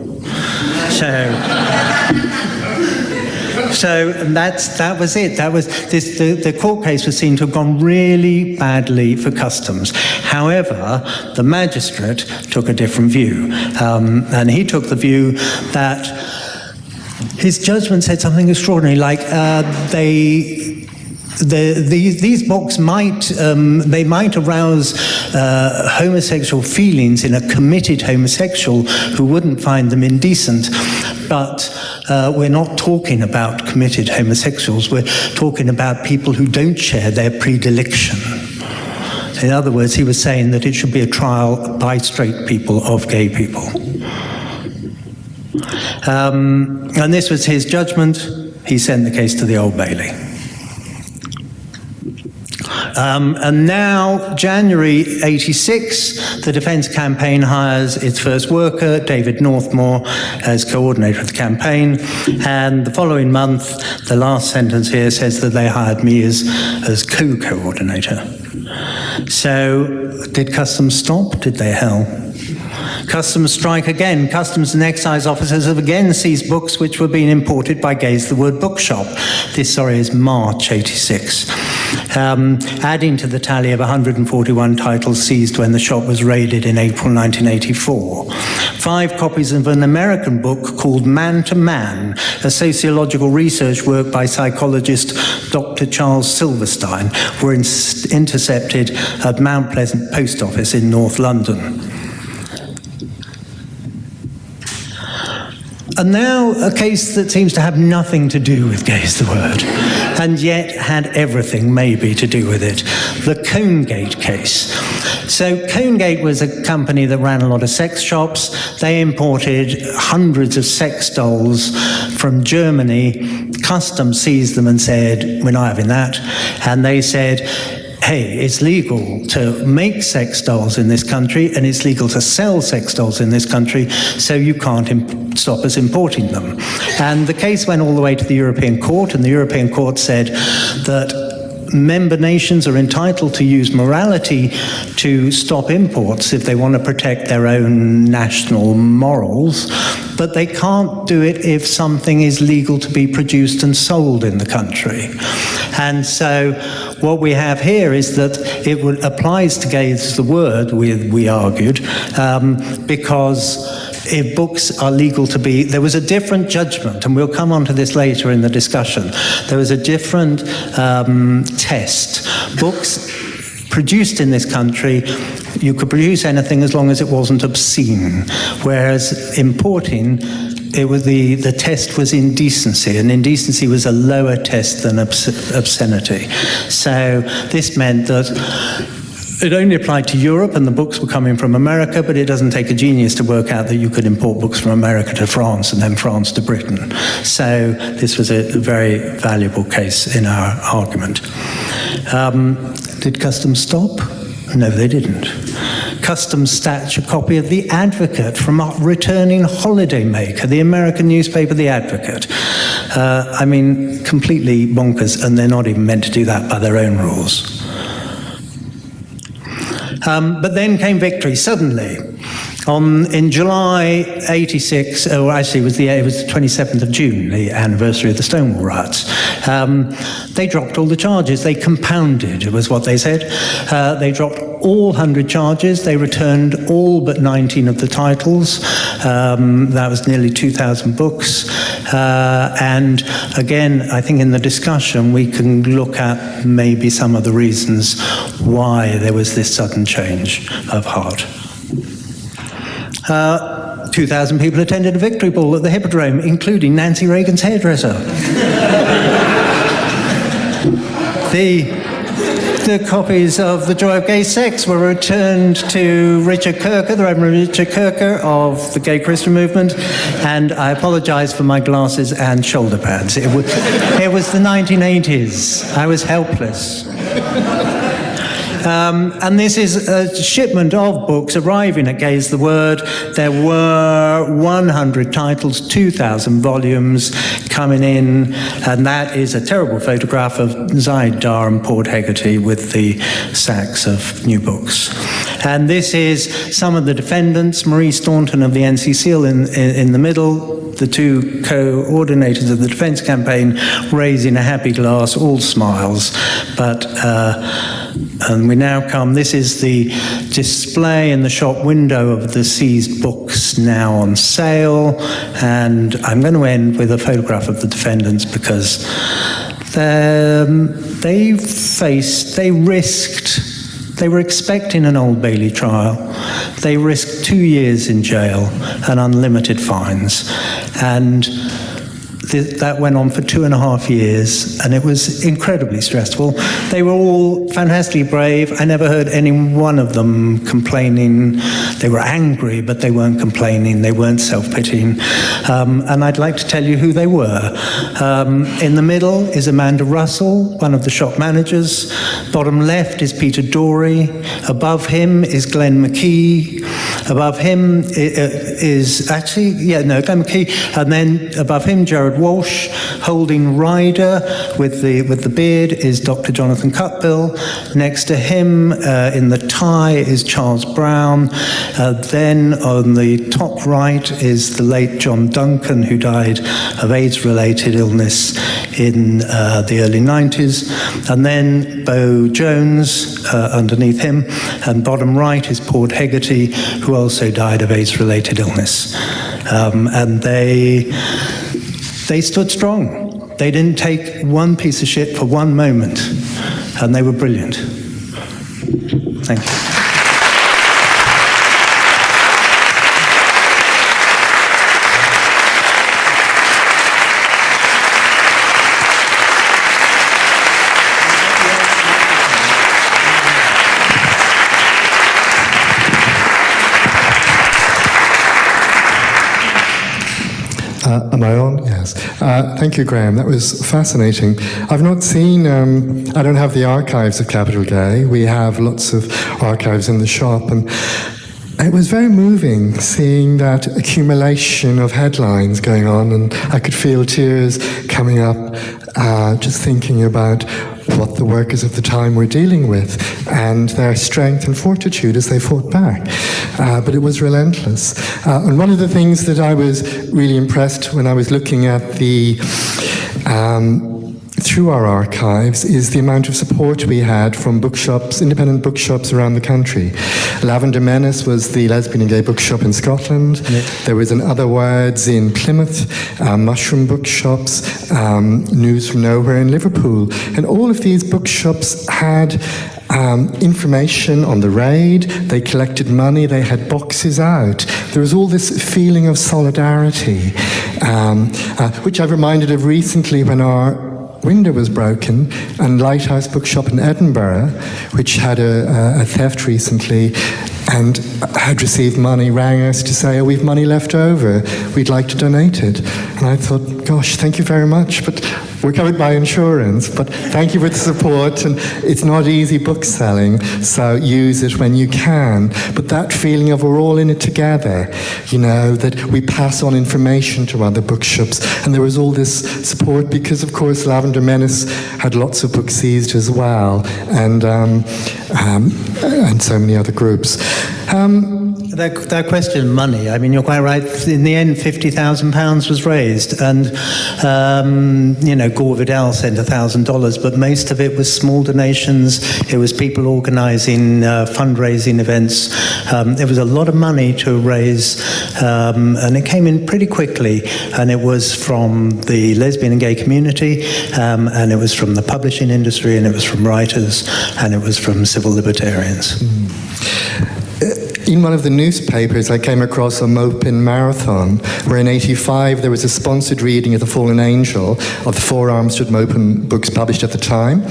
So that was it. That was this. The court case was seen to have gone really badly for Customs. However, the magistrate took a different view, and he took the view that his judgment said something extraordinary, like these books might arouse homosexual feelings in a committed homosexual who wouldn't find them indecent, but we're not talking about committed homosexuals. We're talking about people who don't share their predilection. In other words, he was saying that it should be a trial by straight people of gay people. And this was his judgment. He sent the case to the Old Bailey. And now, January 86, the Defence Campaign hires its first worker, David Northmore, as coordinator of the campaign. And the following month, the last sentence here says that they hired me as co-coordinator. So, did Customs stop? Did they hell? Customs strike again. Customs and excise officers have again seized books which were being imported by Gaze the Word Bookshop. This, is March 86. Adding to the tally of 141 titles seized when the shop was raided in April 1984. 5 copies of an American book called Man to Man, a sociological research work by psychologist Dr. Charles Silverstein, were intercepted at Mount Pleasant Post Office in North London. And now a case that seems to have nothing to do with Gaze the Word, and yet had everything maybe to do with it. The Conegate case. So Conegate was a company that ran a lot of sex shops. They imported hundreds of sex dolls from Germany. Customs seized them and said, we're not having that. And they said, hey, it's legal to make sex dolls in this country, and it's legal to sell sex dolls in this country, so you can't stop us importing them. And the case went all the way to the European Court, and the European Court said that member nations are entitled to use morality to stop imports if they want to protect their own national morals, but they can't do it if something is legal to be produced and sold in the country. And so what we have here is that it applies to Gaze the Word, we argued, because if books are legal to be, there was a different judgment, and we'll come on to this later in the discussion. There was a different test. Books produced in this country, you could produce anything as long as it wasn't obscene, whereas importing, it was the test was indecency, and indecency was a lower test than obscenity. So this meant that it only applied to Europe, and the books were coming from America, but it doesn't take a genius to work out that you could import books from America to France and then France to Britain. So this was a very valuable case in our argument. Did Customs stop? No, they didn't. Customs snatched a copy of The Advocate from a returning holidaymaker, the American newspaper The Advocate. I mean, completely bonkers, and they're not even meant to do that by their own rules. But then came victory, suddenly. In July 86, or actually it was the 27th of June, the anniversary of the Stonewall riots, They dropped all the charges. They compounded, was what they said. They dropped all 100 charges. They returned all but 19 of the titles. That was nearly 2,000 books. And again, I think in the discussion we can look at maybe some of the reasons why there was this sudden change of heart. 2,000 people attended a victory ball at the Hippodrome, including Nancy Reagan's hairdresser. The copies of The Joy of Gay Sex were returned to Richard Kirker, the Reverend Richard Kirker of the Gay Christian Movement, and I apologise for my glasses and shoulder pads. It was the 1980s. I was helpless. And this is a shipment of books arriving at Gay's the Word. There were 100 titles, 2,000 volumes coming in, and that is a terrible photograph of Zaid Dar and Port Hegarty with the sacks of new books. And this is some of the defendants, Marie Staunton of the NCCL in the middle, the two coordinators of the defence campaign raising a happy glass, all smiles. And we now come, this is the display in the shop window of the seized books now on sale, and I'm going to end with a photograph of the defendants because they were expecting an Old Bailey trial. They risked 2 years in jail and unlimited fines. And that went on for 2.5 years, and it was incredibly stressful. They were all fantastically brave. I never heard any one of them complaining. They were angry, but they weren't complaining. They weren't self-pitying. And I'd like to tell you who they were. In the middle is Amanda Russell, one of the shop managers. Bottom left is Peter Dorey. Above him is Glenn McKee. Above him Glenn McKee. And then above him, Jared Walsh. Holding Ryder with the beard is Dr. Jonathan Cutbill. Next to him in the tie is Charles Brown. Then on the top right is the late John Duncan, who died of AIDS-related illness in the early 90s. And then Beau Jones underneath him. And bottom right is Port Hegarty, who also died of AIDS-related illness. And they stood strong. They didn't take one piece of shit for one moment, and they were brilliant. Thank you.
Am I on? Yes. Thank you, Graham. That was fascinating. I've not seen, I don't have the archives of Capital Gay. We have lots of archives in the shop, and it was very moving seeing that accumulation of headlines going on, and I could feel tears coming up just thinking about what the workers of the time were dealing with and their strength and fortitude as they fought back. But it was relentless. And one of the things that I was really impressed when I was looking at the through our archives is the amount of support we had from bookshops, independent bookshops around the country. Lavender Menace was the lesbian and gay bookshop in Scotland. Yeah. There was an Other Words in Plymouth, Mushroom Bookshops, News from Nowhere in Liverpool. And all of these bookshops had information on the raid, they collected money, they had boxes out. There was all this feeling of solidarity, which I've reminded of recently when our window was broken, and Lighthouse Bookshop in Edinburgh, which had a theft recently and had received money, rang us to say, oh, we've money left over, we'd like to donate it. And I thought, gosh, thank you very much, but we're covered by insurance, but thank you for the support, and it's not easy book selling, so use it when you can. But that feeling of we're all in it together, you know, that we pass on information to other bookshops, and there was all this support because, of course, Lavender Menace had lots of books seized as well, and so many other groups.
That question of money, I mean, you're quite right. In the end, £50,000 was raised, and Gore Vidal sent $1,000, but most of it was small donations. It was people organising fundraising events. There was a lot of money to raise, and it came in pretty quickly. And it was from the lesbian and gay community, and it was from the publishing industry, and it was from writers, and it was from civil libertarians.
In one of the newspapers, I came across a Mopin marathon, where in '85 there was a sponsored reading of The Fallen Angel of the 4 Armstead Mopin books published at the time.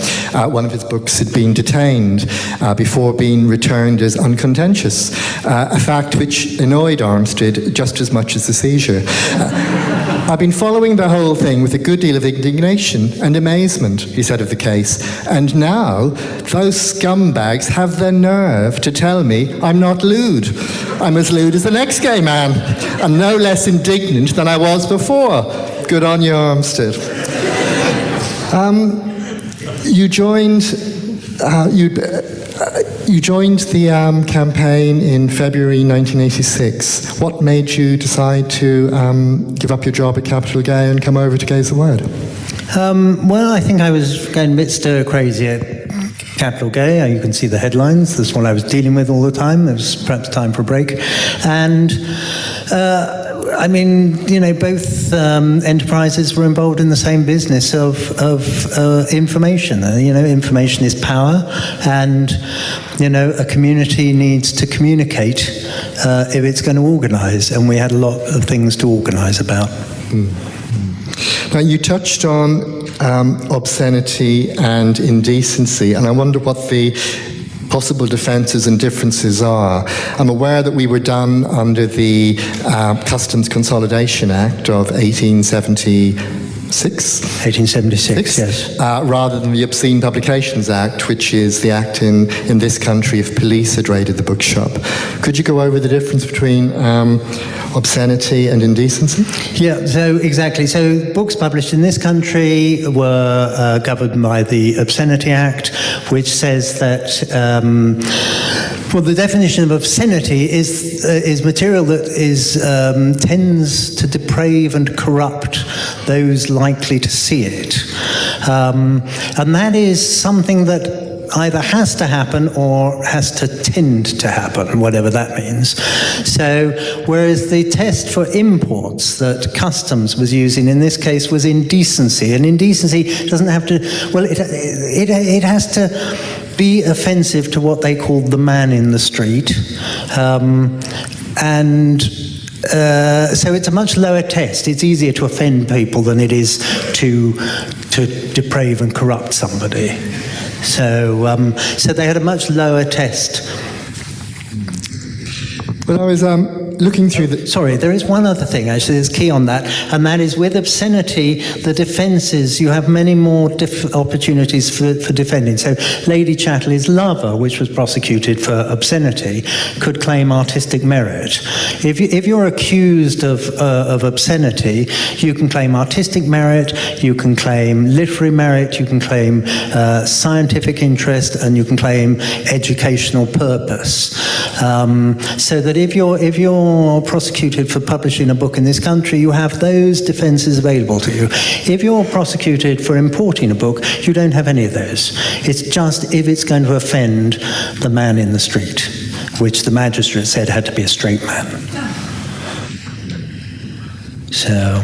One of his books had been detained before being returned as uncontentious, a fact which annoyed Armstead just as much as the seizure. I've been following the whole thing with a good deal of indignation and amazement, he said of the case. And now, those scumbags have the nerve to tell me I'm not lewd. I'm as lewd as the next gay man, and no less indignant than I was before. Good on you, Armstead. You joined the campaign in February 1986. What made you decide to give up your job at Capital Gay and come over to Gay's the Word?
Well, I think I was going a bit stir-crazy at Capital Gay. You can see the headlines. That's what I was dealing with all the time. It was perhaps time for a break. And I mean, both enterprises were involved in the same business of information. Information is power, and a community needs to communicate if it's going to organise, and we had a lot of things to organise about.
Now, you touched on obscenity and indecency, and I wonder what the possible defences and differences are. I'm aware that we were done under the Customs Consolidation Act of 1876,
yes.
Rather than the Obscene Publications Act, which is the act in this country if police had raided the bookshop. Could you go over the difference between obscenity and indecency?
Yeah, so exactly. So books published in this country were governed by the Obscenity Act, which says that the definition of obscenity is material that tends to deprave and corrupt those likely to see it, and that is something that either has to happen or has to tend to happen, whatever that means. So, whereas the test for imports that Customs was using in this case was indecency, and indecency doesn't have to, it has to be offensive to what they called the man in the street, so it's a much lower test. It's easier to offend people than it is to deprave and corrupt somebody. So they had a much lower test.
Well, I was looking through the...
Sorry, there is one other thing, actually, that's key on that, and that is with obscenity, the defences, you have many more opportunities for defending. So Lady Chatterley's lover, which was prosecuted for obscenity, could claim artistic merit. If you're accused of obscenity, you can claim artistic merit, you can claim literary merit, you can claim scientific interest, and you can claim educational purpose. So that if you're prosecuted for publishing a book in this country, you have those defences available to you. If you're prosecuted for importing a book, you don't have any of those. It's just if it's going to offend the man in the street, which the magistrate said had to be a straight man. So...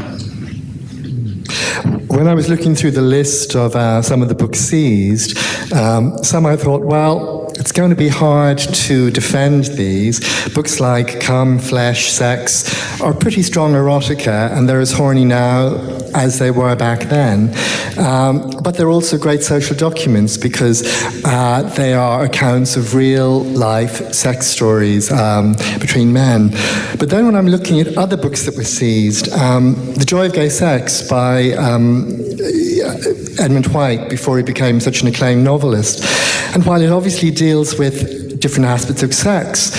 When I was looking through the list of some of the books seized, some I thought, well, it's going to be hard to defend these. Books like Come, Flesh, Sex are pretty strong erotica, and they're as horny now as they were back then. But they're also great social documents because they are accounts of real life sex stories between men. But then when I'm looking at other books that were seized, The Joy of Gay Sex by Edmund White, before he became such an acclaimed novelist. And while it obviously deals with different aspects of sex,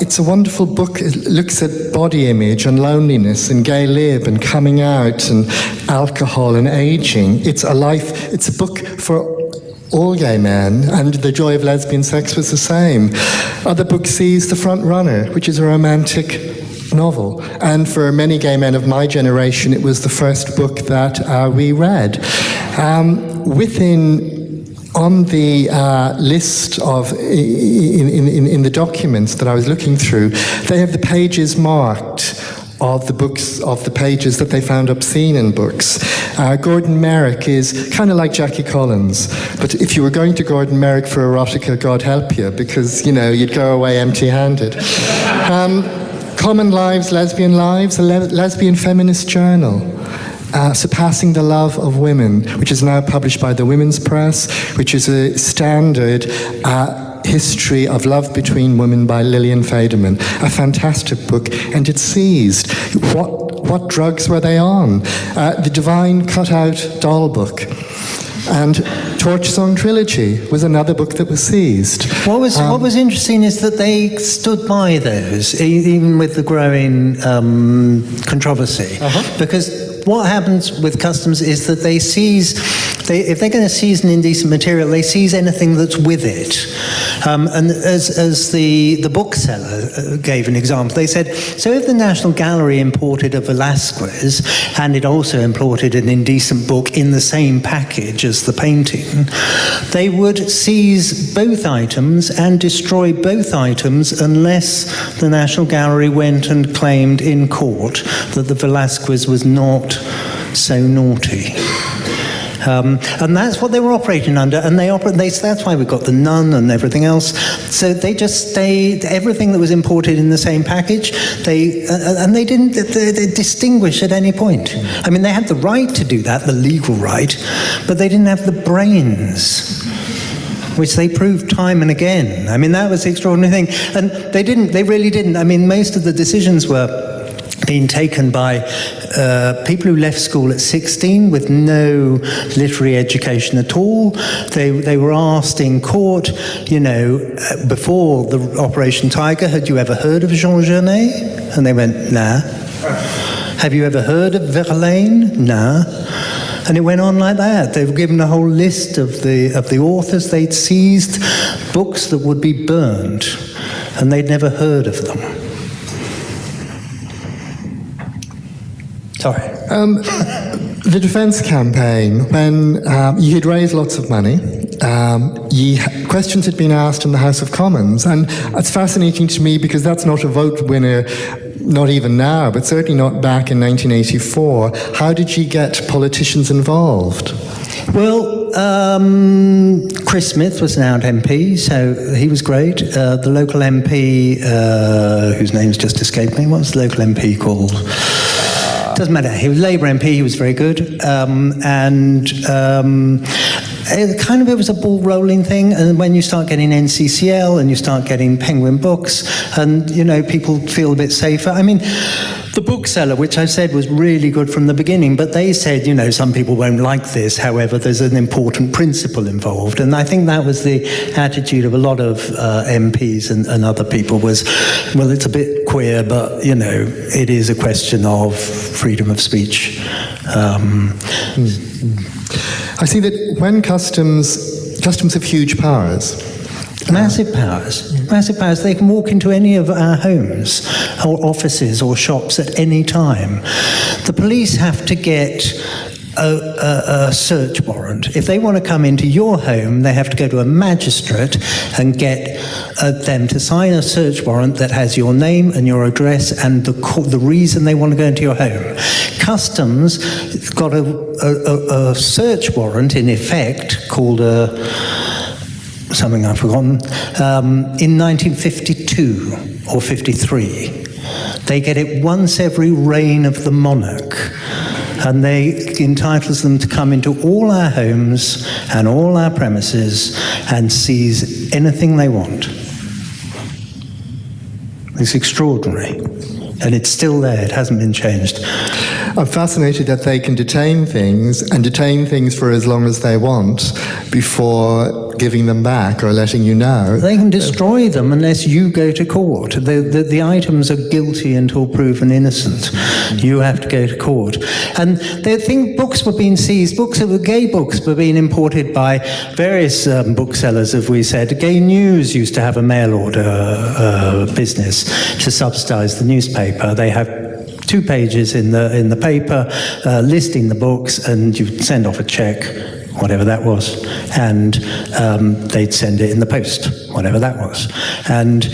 it's a wonderful book. It looks at body image and loneliness and gay lib and coming out and alcohol and aging. It's a book for all gay men, and The Joy of Lesbian Sex was the same. Other books seized The Front Runner, which is a romantic novel, and for many gay men of my generation, it was the first book that we read. On the list of, in the documents that I was looking through, they have the pages marked of the books, of the pages that they found obscene in books. Gordon Merrick is kind of like Jackie Collins, but if you were going to Gordon Merrick for erotica, God help you, because, you know, you'd go away empty-handed. Common Lives, Lesbian Lives, a lesbian feminist journal. Surpassing the Love of Women, which is now published by the Women's Press, which is a standard history of love between women by Lillian Faderman. A fantastic book, and it's seized. What drugs were they on? The Divine Cutout Doll book. And Torch Song Trilogy was another book that was seized.
What was interesting is that they stood by those, even with the growing controversy. Because what happens with customs is that they seize, if they're going to seize an indecent material, they seize anything that's with it. And as the bookseller gave an example, they said, so if the National Gallery imported a Velázquez, and it also imported an indecent book in the same package as the painting, they would seize both items and destroy both items unless the National Gallery went and claimed in court that the Velázquez was not so naughty. And that's what they were operating under, and that's why we got the Nun and everything else. So they just stayed, everything that was imported in the same package, they didn't distinguish at any point. I mean, they had the right to do that, the legal right, but they didn't have the brains, which they proved time and again. I mean, that was the extraordinary thing. And they really didn't. I mean, most of the decisions were being taken by people who left school at 16 with no literary education at all. They were asked in court, you know, before the Operation Tiger, had you ever heard of Jean Genet? And they went, nah. Have you ever heard of Verlaine? Nah. And it went on like that. They were given a whole list of the authors. They'd seized books that would be burned, and they'd never heard of them. Sorry.
The defence campaign, when you had raised lots of money, questions had been asked in the House of Commons, and it's fascinating to me because that's not a vote winner, not even now, but certainly not back in 1984. How did you get politicians involved?
Well, Chris Smith was an out MP, so he was great. The local MP, whose name's just escaped me, what was the local MP called? Doesn't matter. He was Labour MP. He was very good, it was a ball rolling thing. And when you start getting NCCL and you start getting Penguin Books, and you know, people feel a bit safer. I mean, the bookseller, which I said was really good from the beginning, but they said, you know, some people won't like this. However, there's an important principle involved, and I think that was the attitude of a lot of MPs and other people was, well, it's a bit queer, but you know, it is a question of freedom of speech.
I see that when customs have huge powers.
Massive powers. They can walk into any of our homes or offices or shops at any time. The police have to get a search warrant. If they want to come into your home, they have to go to a magistrate and get them to sign a search warrant that has your name and your address and the reason they want to go into your home. Customs got a search warrant in effect called something I've forgotten, in 1952 or 53. They get it once every reign of the monarch, and they entitles them to come into all our homes and all our premises and seize anything they want. It's extraordinary. And it's still there, it hasn't been changed.
I'm fascinated that they can detain things for as long as they want before giving them back or letting you know.
They can destroy them unless you go to court. The items are guilty until proven innocent. You have to go to court. And they think books were being seized. Gay books were being imported by various booksellers, as we said. Gay News used to have a mail order business to subsidise the newspaper. They have 2 pages in the paper listing the books, and you send off a cheque, whatever that was, and they'd send it in the post, whatever that was. And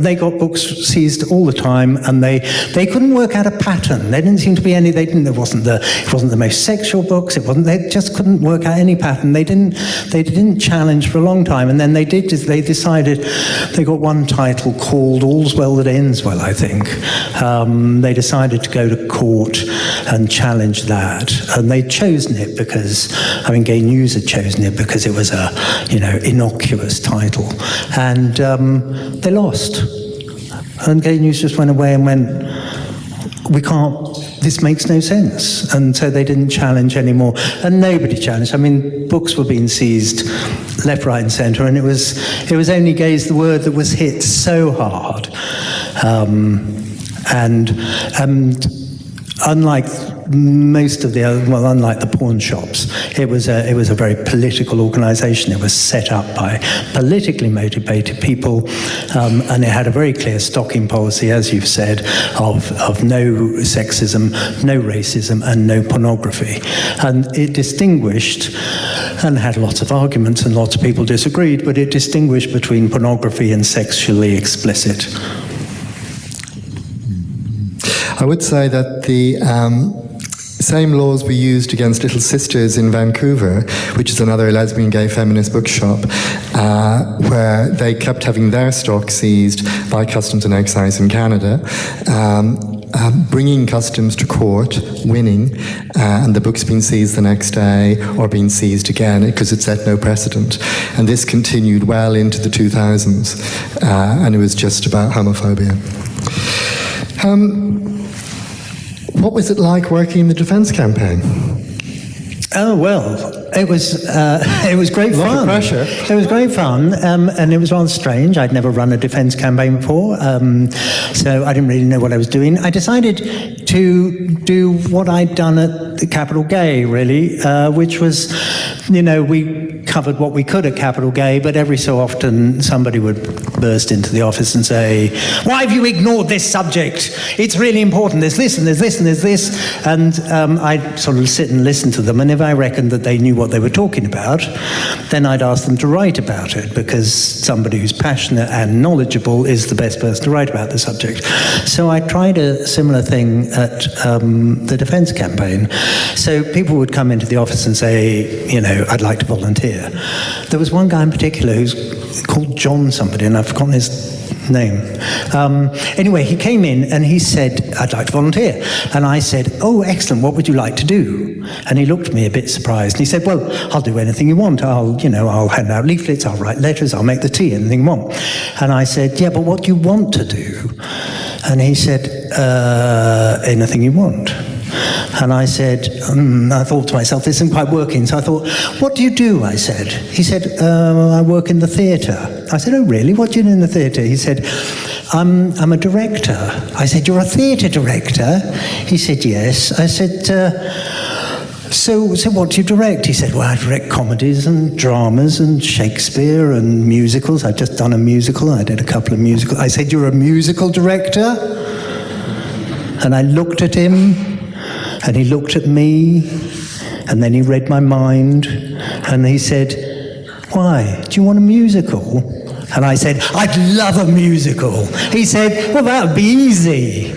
they got books seized all the time, and they couldn't work out a pattern. There didn't seem to be any. It wasn't the most sexual books. They just couldn't work out any pattern. They didn't challenge for a long time, and then they decided. They got one title called "All's Well That Ends Well," I think. They decided to go to court and challenge that, and they'd chosen it because, Gay News had chosen it because it was a innocuous title, and they lost. And Gay News just went away and went, we can't, this makes no sense. And so they didn't challenge anymore. And nobody challenged. Books were being seized left, right and centre, and it was only Gay's the Word that was hit so hard. Unlike most of the other, unlike the pawn shops, it was a very political organisation. It was set up by politically motivated people, and it had a very clear stocking policy, as you've said, of no sexism, no racism, and no pornography. And it distinguished, and had lots of arguments, and lots of people disagreed, but it distinguished between pornography and sexually explicit.
I would say that the same laws were used against Little Sisters in Vancouver, which is another lesbian gay feminist bookshop, where they kept having their stock seized by Customs and Excise in Canada, bringing Customs to court, winning, and the book's been seized the next day or being seized again because it set no precedent. And this continued well into the 2000s, and it was just about homophobia. What was it like working in the defence campaign?
Oh, well, it was great fun.
A lot of pressure.
It was great fun, and it was rather strange. I'd never run a defence campaign before, so I didn't really know what I was doing. I decided to do what I'd done at the Capital Gay, really, which was, we covered what we could at Capital Gay, but every so often somebody would burst into the office and say, "Why have you ignored this subject? It's really important. There's this and there's this and there's this." And I'd sort of sit and listen to them, and if I reckoned that they knew what they were talking about, then I'd ask them to write about it, because somebody who's passionate and knowledgeable is the best person to write about the subject. So I tried a similar thing at the defence campaign. So people would come into the office and say, "I'd like to volunteer." There was one guy in particular who's called John somebody, and I've forgotten his name. Anyway, he came in and he said, "I'd like to volunteer." And I said, "Oh, excellent, what would you like to do?" And he looked at me a bit surprised, and he said, "Well, I'll do anything you want. I'll hand out leaflets, I'll write letters, I'll make the tea, anything you want." And I said, "Yeah, but what do you want to do?" And he said, "Anything you want." And I said, I thought to myself, this isn't quite working. So I thought, "What do you do?" I said. He said, "I work in the theatre." I said, "Oh, really? What do you do in the theatre?" He said, I'm a director." I said, "You're a theatre director?" He said, "Yes." I said, So what do you direct?" He said, "Well, I direct comedies and dramas and Shakespeare and musicals. I've just done a musical. I did a couple of musicals." I said, "You're a musical director?" And I looked at him, and he looked at me, and then he read my mind, and he said, "Why? Do you want a musical?" And I said, "I'd love a musical." He said, "Well, that would be easy."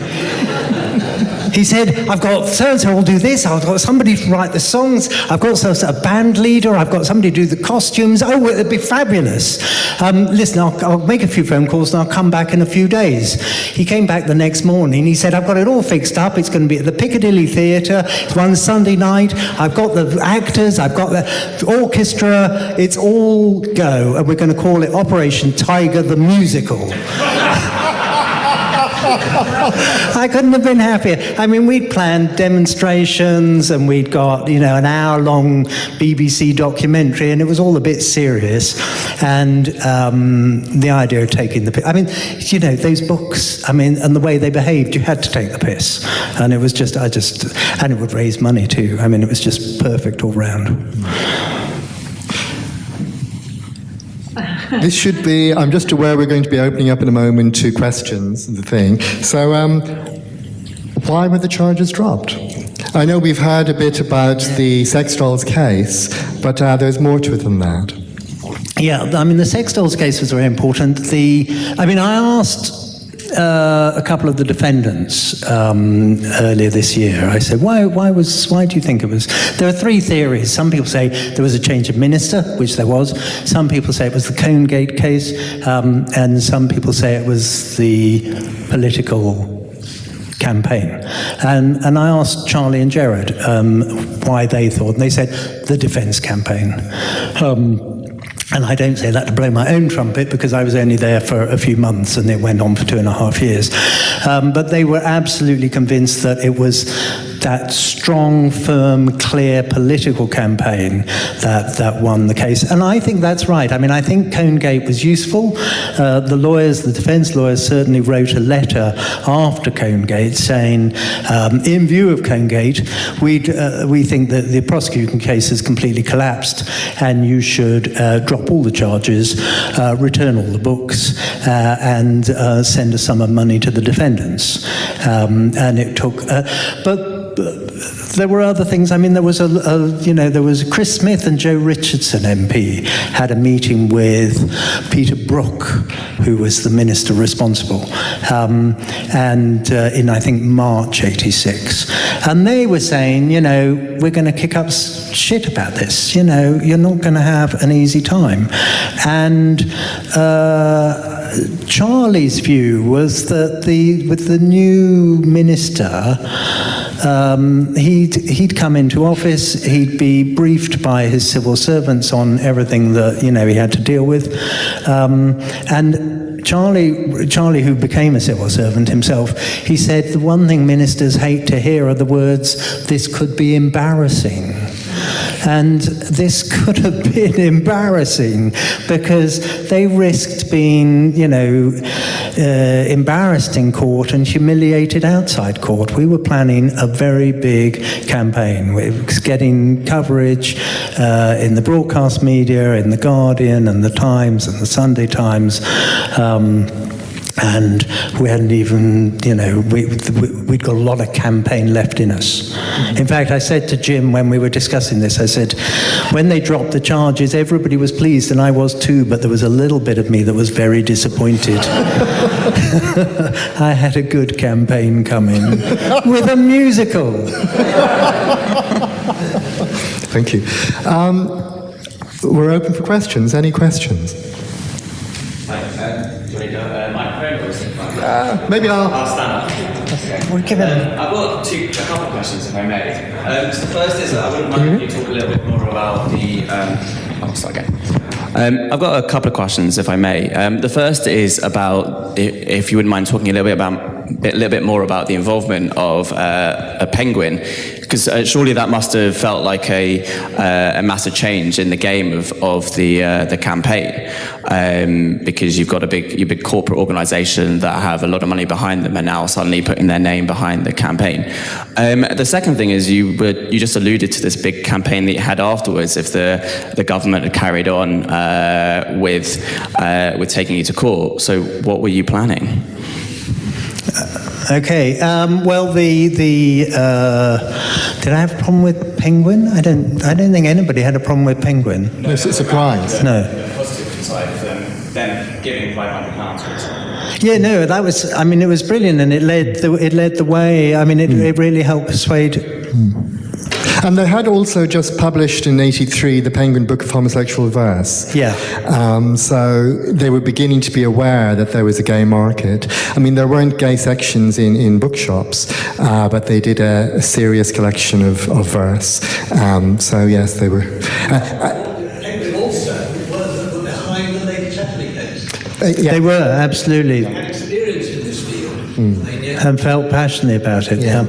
He said, "I've got so-and-so will do this, I've got somebody to write the songs, I've got a band leader, I've got somebody to do the costumes. Oh, it'd be fabulous. Listen, I'll make a few phone calls and I'll come back in a few days." He came back the next morning. He said, "I've got it all fixed up. It's going to be at the Piccadilly Theatre. It's one Sunday night. I've got the actors, I've got the orchestra. It's all go. And we're going to call it Operation Tiger the Musical." I couldn't have been happier. I mean, we'd planned demonstrations and we'd got, an hour-long BBC documentary, and it was all a bit serious. And the idea of taking the piss. I mean, those books, and the way they behaved, you had to take the piss. And it was and it would raise money too. I mean, it was just perfect all round.
This should be, I'm just aware we're going to be opening up in a moment to questions and the thing. So, why were the charges dropped? I know we've heard a bit about the sex dolls case, but there's more to it than that.
Yeah, the sex dolls case was very important. I asked a couple of the defendants earlier this year. I said, why do you think it was? There are three theories. Some people say there was a change of minister, which there was. Some people say it was the Conegate case, and some people say it was the political campaign. And I asked Charlie and Gerard why they thought, and they said the defence campaign. And I don't say that to blow my own trumpet, because I was only there for a few months and it went on for 2.5 years. But they were absolutely convinced that it was that strong, firm, clear political campaign that won the case. And I think that's right. I think Conegate was useful. The defence lawyers certainly wrote a letter after Conegate saying, in view of Conegate, we think that the prosecuting case has completely collapsed and you should drop all the charges, return all the books, and send a sum of money to the defendants. And it took, but there were other things. There was there was Chris Smith and Joe Richardson MP had a meeting with Peter Brook, who was the minister responsible, and in I think March '86, and they were saying, we're going to kick up shit about this. You're not going to have an easy time, and Charlie's view was that with the new minister, he'd come into office, he'd be briefed by his civil servants on everything that he had to deal with, and Charlie, who became a civil servant himself, he said the one thing ministers hate to hear are the words, "This could be embarrassing." And this could have been embarrassing, because they risked being, embarrassed in court and humiliated outside court. We were planning a very big campaign. We were getting coverage in the broadcast media, in The Guardian and The Times and the Sunday Times. And we hadn't even, we'd got a lot of campaign left in us. In fact, I said to Jim when we were discussing this, I said, when they dropped the charges, everybody was pleased, and I was too, but there was a little bit of me that was very disappointed. I had a good campaign coming with a musical.
Thank you. We're open for questions. Any questions? Maybe I'll
stand up.
We'll give it
I've got a couple of questions, if I may. So the first is, I wouldn't mind if you talk a little bit more about the... I've got a couple of questions, if I may. The first is about, if you wouldn't mind talking a little bit more about the involvement of a penguin, because surely that must have felt like a massive change in the game of the campaign, because you've got a big corporate organisation that have a lot of money behind them, and now suddenly putting their name behind the campaign. The second thing is you just alluded to this big campaign that you had afterwards. If the government had carried on with taking you to court, so what were you planning?
Okay. Well, did I have a problem with Penguin? I don't think anybody had a problem with Penguin.
No, it's a surprise.
No.
The positive side of them giving £500.
Yeah, no, that was. It was brilliant, and it led the way. It really helped persuade.
And they had also just published in '83 the Penguin Book of Homosexual Verse.
Yeah.
So they were beginning to be aware that there was a gay market. There weren't gay sections in bookshops, but they did a serious collection of verse. So yes, they were.
Penguin also were behind the Lady Chatterley case.
Yeah.
They were, absolutely.
They had experience in this field.
and felt passionately about it. Yeah.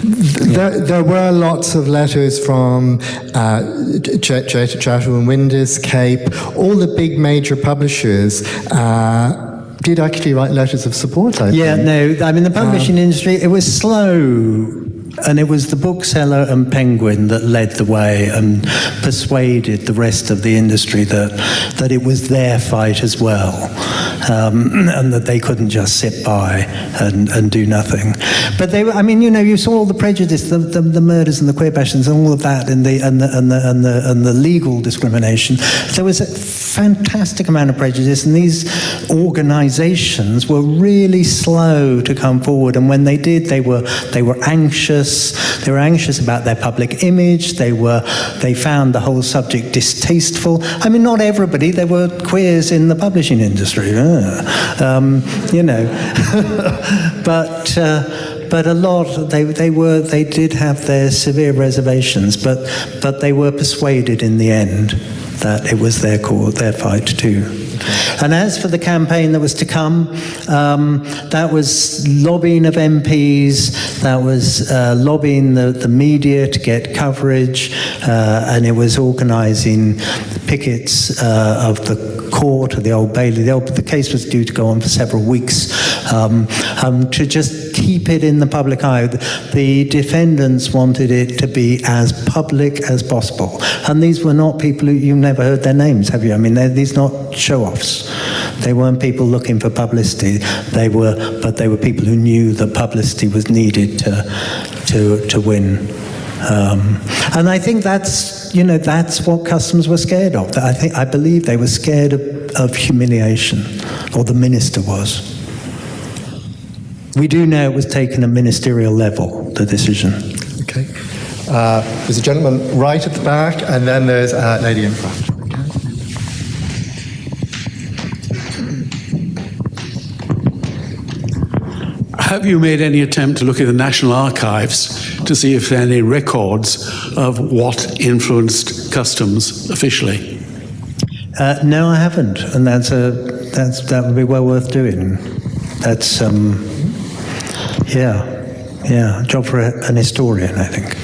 There were lots of letters from Chatterton Windus, Cape, all the big major publishers did actually write letters of support, I think.
No, I mean, the publishing industry, it was slow. And it was the bookseller and Penguin that led the way and persuaded the rest of the industry that it was their fight as well, and that they couldn't just sit by and do nothing. But they were, I mean, you saw all the prejudice, the murders and the queer passions and all of that, and the legal discrimination. There was a fantastic amount of prejudice, and these organisations were really slow to come forward. And when they did, they were anxious. They were anxious about their public image. They found the whole subject distasteful. I mean, not everybody. There were queers in the publishing industry, but a lot. They did have their severe reservations, but they were persuaded in the end that it was their cause, their fight too. And as for the campaign that was to come, that was lobbying of MPs, that was lobbying the media to get coverage, and it was organising pickets of the court, of the Old Bailey. The case was due to go on for several weeks, to just keep it in the public eye. The defendants wanted it to be as public as possible. And these were not people who, you've never heard their names, have you? I mean, these are not show-offs. They weren't people looking for publicity. They were people who knew that publicity was needed to win. And I think that's what customers were scared of. I believe they were scared of humiliation, or the minister was. We do know it was taken at ministerial level, the decision.
Okay. There's a gentleman right at the back, and then there's a lady in front.
Have you made any attempt to look at the National Archives to see if there are any records of what influenced customs officially?
No, I haven't, and that would be well worth doing. That's a job for an historian, I think.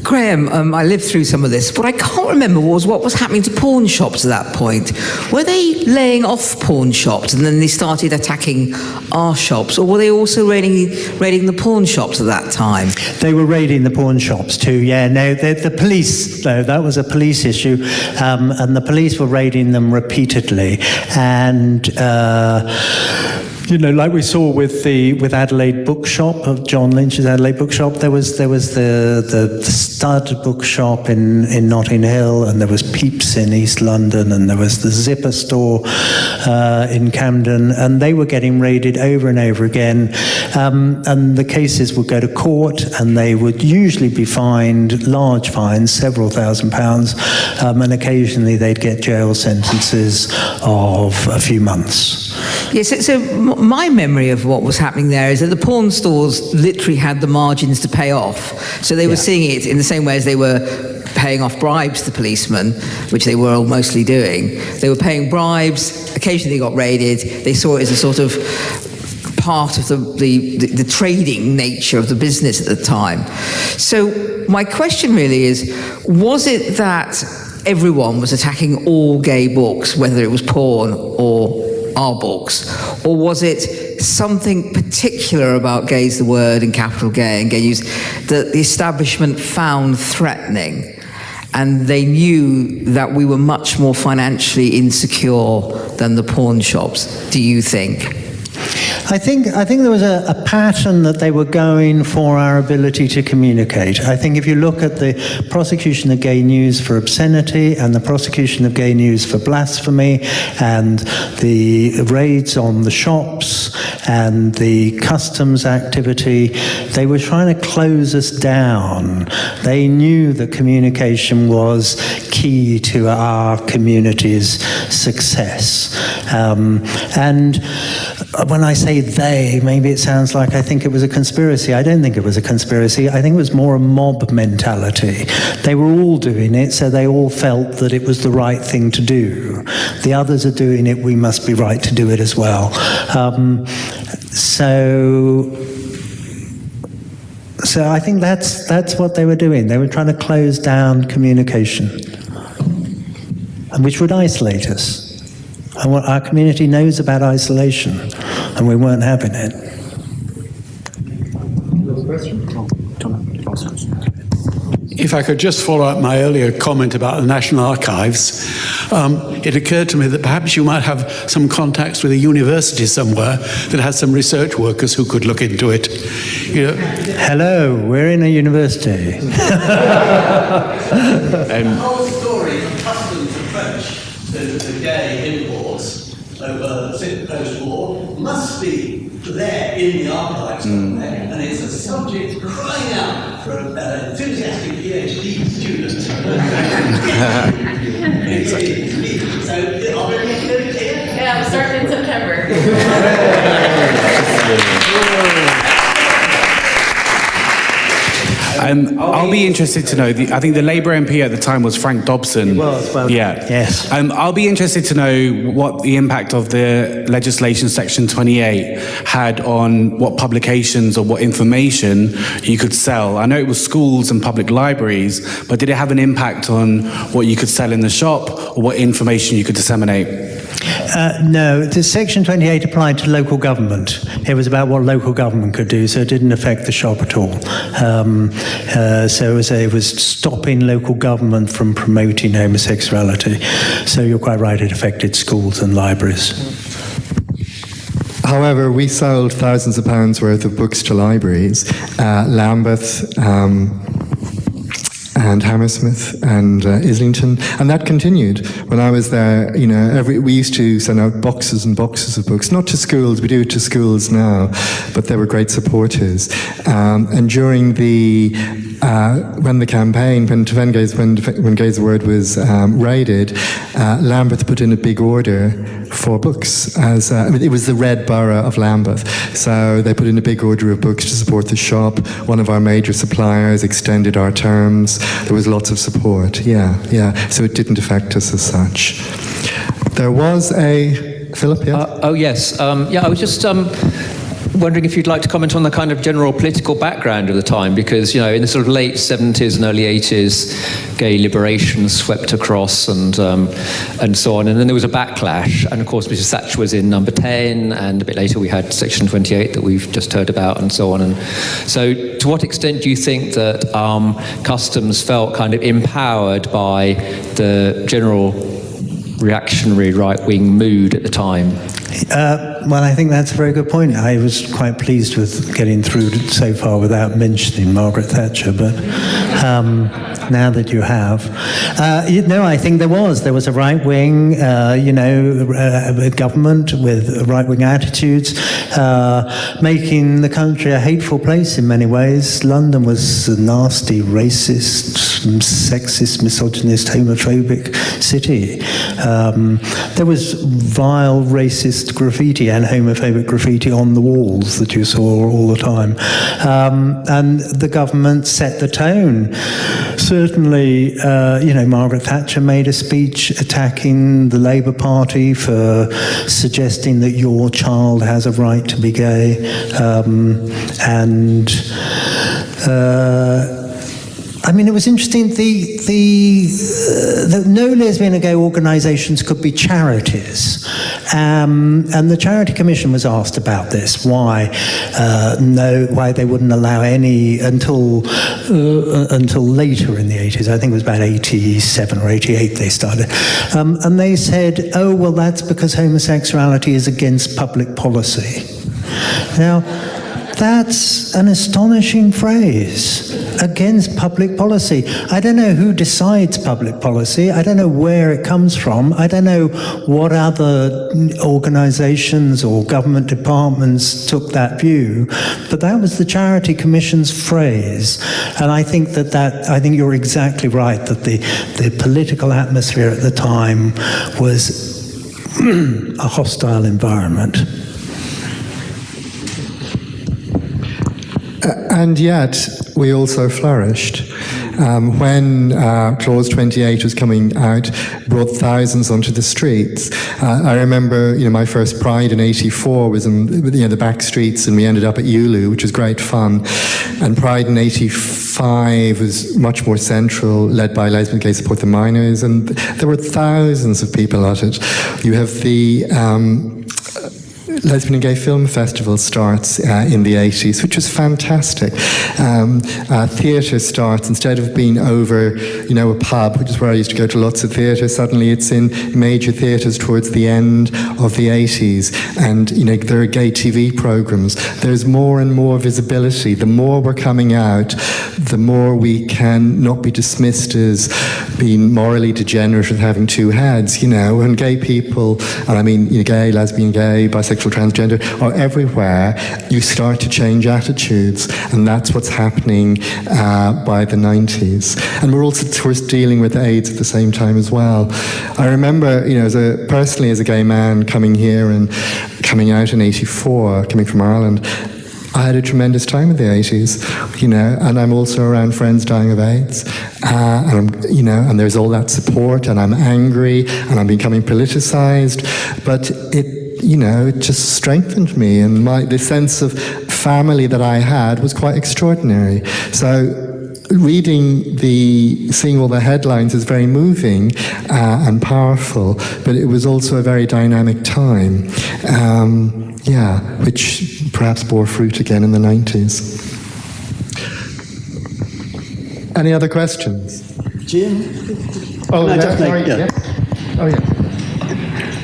Graham, I lived through some of this. What I can't remember was what was happening to pawn shops at that point. Were they laying off pawn shops and then they started attacking our shops, or were they also raiding the pawn shops at that time?
They were raiding the pawn shops too, yeah. No, the police, though, that was a police issue, and the police were raiding them repeatedly. And like we saw with Adelaide Bookshop, of John Lynch's Adelaide Bookshop, there was the Stud Bookshop in Notting Hill, and there was Peeps in East London, and there was the Zipper store in Camden, and they were getting raided over and over again. And the cases would go to court, and they would usually be fined large fines, several £1,000s, and occasionally they'd get jail sentences of a few months.
Yes, so my memory of what was happening there is that the pawn stores literally had the margins to pay off. So they were seeing it in the same way as they were paying off bribes to policemen, which they were all mostly doing. They were paying bribes, occasionally they got raided. They saw it as a sort of part of the trading nature of the business at the time. So my question really is, was it that everyone was attacking all gay books, whether it was porn or our books, or was it something particular about Gay's the Word and capital Gay and Gay News that the establishment found threatening, and they knew that we were much more financially insecure than the pawn shops, do you think?
I think there was a pattern that they were going for our ability to communicate. I think if you look at the prosecution of Gay News for obscenity and the prosecution of Gay News for blasphemy and the raids on the shops and the customs activity, they were trying to close us down. They knew that communication was key to our community's success. And when I say they, maybe it sounds like I think it was a conspiracy. I don't think it was a conspiracy. I think it was more a mob mentality. They were all doing it, so they all felt that it was the right thing to do. The others are doing it, we must be right to do it as well. So I think that's what they were doing. They were trying to close down communication, and which would isolate us. And what our community knows about isolation, and we weren't having it.
If I could just follow up my earlier comment about the National Archives, it occurred to me that perhaps you might have some contacts with a university somewhere that has some research workers who could look into it. You know.
Hello, we're in a university.
The whole story of customs approach to the gay imports post-war must be there in the archives somewhere, and it's a subject crying out for an enthusiastic PhD student. So, are we making it here?
Yeah, we're starting in September.
I'll be interested to know, I think the Labour MP at the time was Frank Dobson.
He was, well,
yeah.
yes.
I'll be interested to know what the impact of the legislation Section 28 had on what publications or what information you could sell. I know it was schools and public libraries, but did it have an impact on what you could sell in the shop or what information you could disseminate?
No, the Section 28 applied to local government. It was about what local government could do, so it didn't affect the shop at all. So it was stopping local government from promoting homosexuality. So you're quite right, it affected schools and libraries.
However, we sold thousands of pounds worth of books to libraries, Lambeth, and Hammersmith and Islington, and that continued. When I was there, you know, we used to send out boxes and boxes of books, not to schools, we do it to schools now, but they were great supporters. And during when Gays the Word was raided, Lambeth put in a big order for books. It was the Red Borough of Lambeth, so they put in a big order of books to support the shop. One of our major suppliers extended our terms. There was lots of support. So it didn't affect us as such. There was Philip, yeah?
Yes. I was just wondering if you'd like to comment on the kind of general political background of the time, because, you know, in the sort of late 70s and early 80s, gay liberation swept across and so on, and then there was a backlash, and of course Mrs. Thatcher was in Number 10, and a bit later we had Section 28 that we've just heard about, and so on. And so to what extent do you think that customs felt kind of empowered by the general reactionary right-wing mood at the time?
Well, I think that's a very good point. I was quite pleased with getting through so far without mentioning Margaret Thatcher, but now that you have. I think there was a right-wing, government with right-wing attitudes, making the country a hateful place in many ways. London was a nasty, racist, sexist, misogynist, homophobic city. There was vile, racist graffiti and homophobic graffiti on the walls that you saw all the time. And the government set the tone. Certainly, Margaret Thatcher made a speech attacking the Labour Party for suggesting that your child has a right to be gay. It was interesting, that no lesbian and gay organisations could be charities. And the Charity Commission was asked about this, why they wouldn't allow any until later in the 80s. I think it was about 87 or 88 they started. And they said, oh, well, that's because homosexuality is against public policy. Now, that's an astonishing phrase, against public policy. I don't know who decides public policy. I don't know where it comes from. I don't know what other organisations or government departments took that view, but that was the Charity Commission's phrase. And I think I think you're exactly right, that the political atmosphere at the time was a hostile environment.
And yet, we also flourished. When Clause 28 was coming out, brought thousands onto the streets. I remember, my first Pride in '84 was in the back streets, and we ended up at Ulu, which was great fun. And Pride in '85 was much more central, led by Lesbian, Gay Support the Minors, and there were thousands of people at it. You have the Lesbian and Gay Film Festival starts in the 80s, which was fantastic. Theatre starts, instead of being over, a pub, which is where I used to go to lots of theatre, suddenly it's in major theatres towards the end of the 80s. And, there are gay TV programs. There's more and more visibility. The more we're coming out, the more we can not be dismissed as being morally degenerate with having two heads, when gay people, and I mean, gay, lesbian, gay, bisexual, transgender, are everywhere, you start to change attitudes, and that's what's happening by the 90s. And we're also, of course, dealing with AIDS at the same time as well. I remember, personally as a gay man coming here and coming out in '84, coming from Ireland, I had a tremendous time in the 80s, and I'm also around friends dying of AIDS, and there's all that support, and I'm angry, and I'm becoming politicized, but it just strengthened me, and the sense of family that I had was quite extraordinary. So seeing all the headlines is very moving and powerful, but it was also a very dynamic time, which perhaps bore fruit again in the 90s. Any other questions?
Jim?
Oh,
Can I just
sorry,
make- yeah.
yeah. Oh, yeah.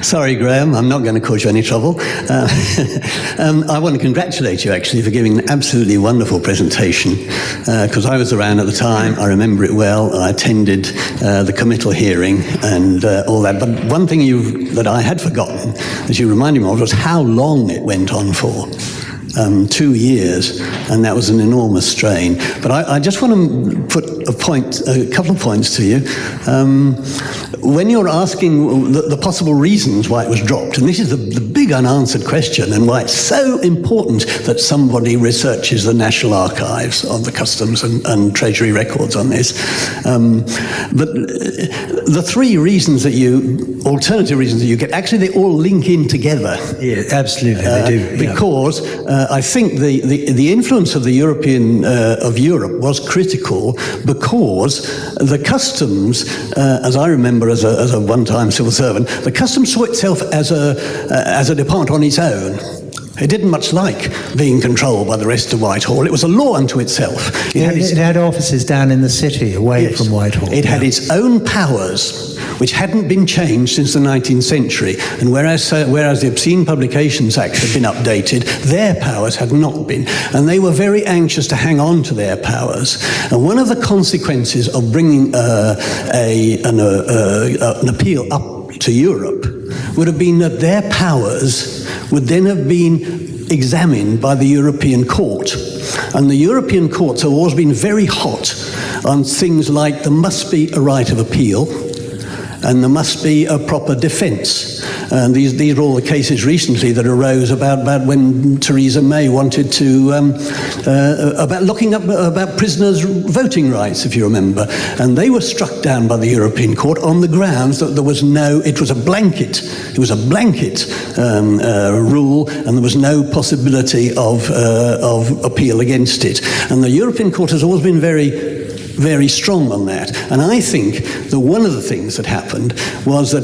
Sorry, Graham, I'm not going to cause you any trouble. I want to congratulate you, actually, for giving an absolutely wonderful presentation, because I was around at the time, I remember it well, I attended the committal hearing and all that. But one thing that I had forgotten, as you reminded me of, was how long it went on for. 2 years, and that was an enormous strain. But I just want to put a couple of points to you. When you're asking the possible reasons why it was dropped, and this is the big unanswered question, and why it's so important that somebody researches the National Archives of the Customs and Treasury records on this. But the three reasons alternative reasons that you get, actually they all link in together.
Yeah, absolutely, they do.
Because I think the influence of the of Europe was critical, because the customs, as I remember as a one-time civil servant, the customs saw itself as a department on its own. It didn't much like being controlled by the rest of Whitehall. It was a law unto itself.
It had offices down in the city, away from Whitehall.
It had its own powers, which hadn't been changed since the 19th century. And whereas the Obscene Publications Act had been updated, their powers had not been. And they were very anxious to hang on to their powers. And one of the consequences of bringing an appeal up to Europe would have been that their powers would then have been examined by the European Court. And the European courts have always been very hot on things like there must be a right of appeal, and there must be a proper defence. And these are all the cases recently that arose about when Theresa May wanted to, about looking up about prisoners' voting rights, if you remember. And they were struck down by the European Court on the grounds that it was a blanket rule, and there was no possibility of appeal against it. And the European Court has always been very strong on that. And I think that one of the things that happened was that,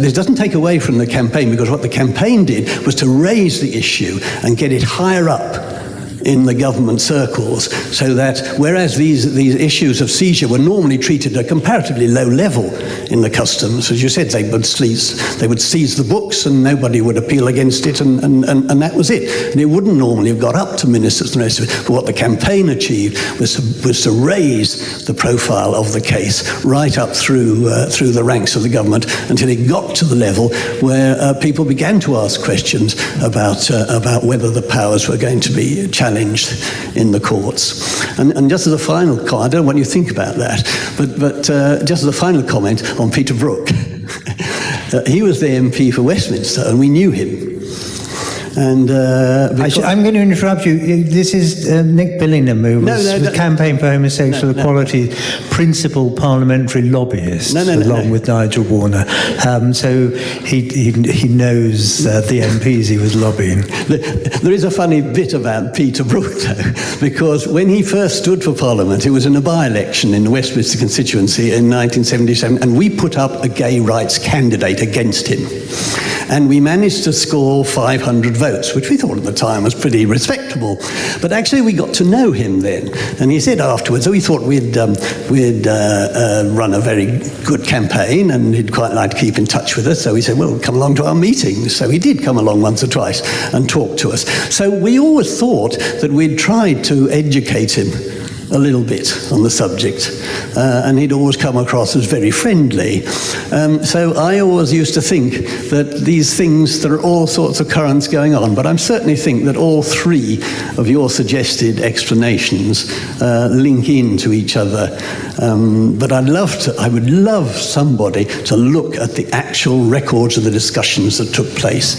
this doesn't take away from the campaign, because what the campaign did was to raise the issue and get it higher up in the government circles, so that whereas these issues of seizure were normally treated at a comparatively low level in the customs, as you said, they would seize the books and nobody would appeal against it, and that was it. And it wouldn't normally have got up to ministers and the rest of it. But what the campaign achieved was to raise the profile of the case right up through the ranks of the government, until it got to the level where people began to ask questions about whether the powers were going to be challenged in the courts. And just as a final comment, I don't know what you think about that, but just as a final comment on Peter Brook, he was the MP for Westminster, and we knew him. And
I'm going to interrupt you. This is Nick Billingham, who was the Campaign for Homosexual Equality principal parliamentary lobbyist, along with Nigel Warner. So he knows the MPs he was lobbying.
There is a funny bit about Peter Brook, though, because when he first stood for Parliament, it was in a by-election in the Westminster constituency in 1977, and we put up a gay rights candidate against him. And we managed to score 500 votes, which we thought at the time was pretty respectable. But actually, we got to know him then. And he said afterwards, we thought we'd run a very good campaign, and he'd quite like to keep in touch with us. So he said, well, come along to our meetings. So he did come along once or twice and talk to us. So we always thought that we'd tried to educate him a little bit on the subject, and he'd always come across as very friendly. So I always used to think that these things, there are all sorts of currents going on, but I certainly think that all three of your suggested explanations link into each other. But I would love somebody to look at the actual records of the discussions that took place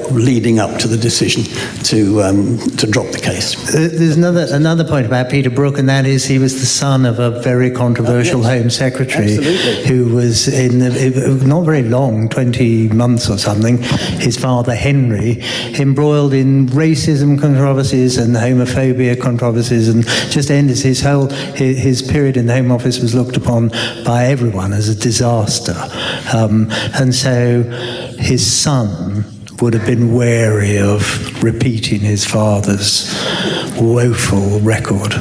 leading up to the decision to drop the case.
There's another point about Peter Brook, and that is he was the son of a very controversial Home Secretary who was not very long, 20 months or something, his father Henry, embroiled in racism controversies and homophobia controversies, and just ended his period in the Home Office was looked upon by everyone as a disaster. And so his son would have been wary of repeating his father's woeful record.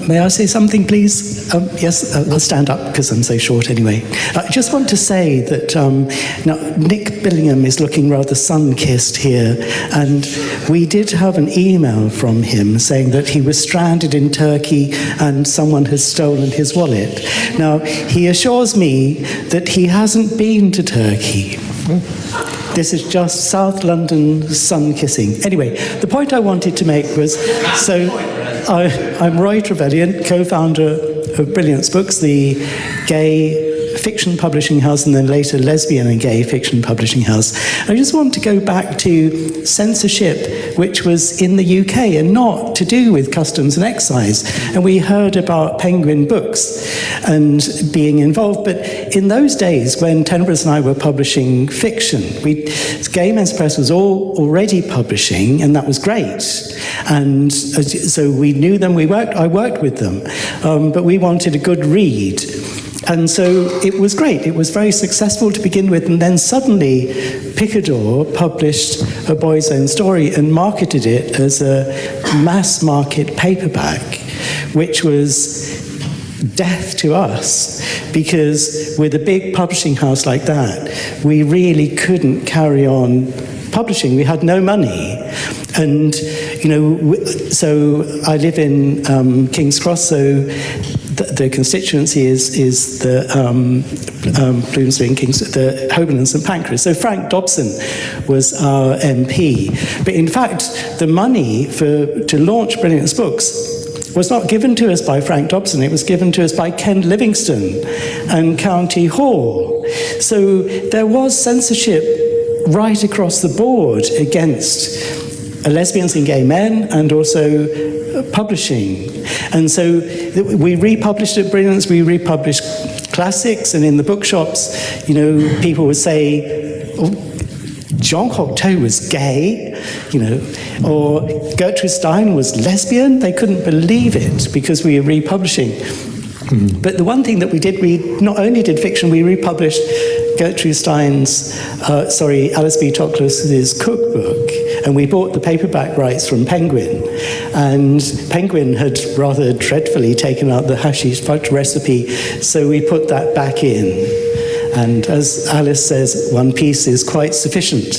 May I say something, please? Yes, I'll stand up because I'm so short anyway. I just want to say that now Nick Billingham is looking rather sun-kissed here, and we did have an email from him saying that he was stranded in Turkey and someone has stolen his wallet. Now, he assures me that he hasn't been to Turkey. This is just South London sun-kissing. Anyway, the point I wanted to make was, I'm Roy Trevelyan, co-founder of Brilliance Books, the gay fiction publishing house and then later lesbian and gay fiction publishing house. I just want to go back to censorship, which was in the UK and not to do with customs and excise. And we heard about Penguin Books and being involved. But in those days, when Tenebris and I were publishing fiction, Gay Men's Press was already publishing, and that was great. And so we knew them, I worked with them, but we wanted a good read. And so it was great. It was very successful to begin with, and then suddenly Picador published A Boy's Own Story and marketed it as a mass market paperback, which was death to us, because with a big publishing house like that, we really couldn't carry on publishing. We had no money. And, so I live in King's Cross, so the constituency is the Bloomsbury and the Holborn and St Pancras. So Frank Dobson was our MP. But in fact, the money to launch Brilliance Books was not given to us by Frank Dobson. It was given to us by Ken Livingstone and County Hall. So there was censorship right across the board against lesbians and gay men, and also publishing. And so we republished at Brilliance, we republished classics, and in the bookshops, people would say, Jean Cocteau was gay, or Gertrude Stein was lesbian. They couldn't believe it because we were republishing. But the one thing that we did, we not only did fiction, we republished Gertrude Stein's, Alice B. Toklas's cookbook, and we bought the paperback rights from Penguin. And Penguin had rather dreadfully taken out the hashish fudge recipe, so we put that back in. And as Alice says, one piece is quite sufficient.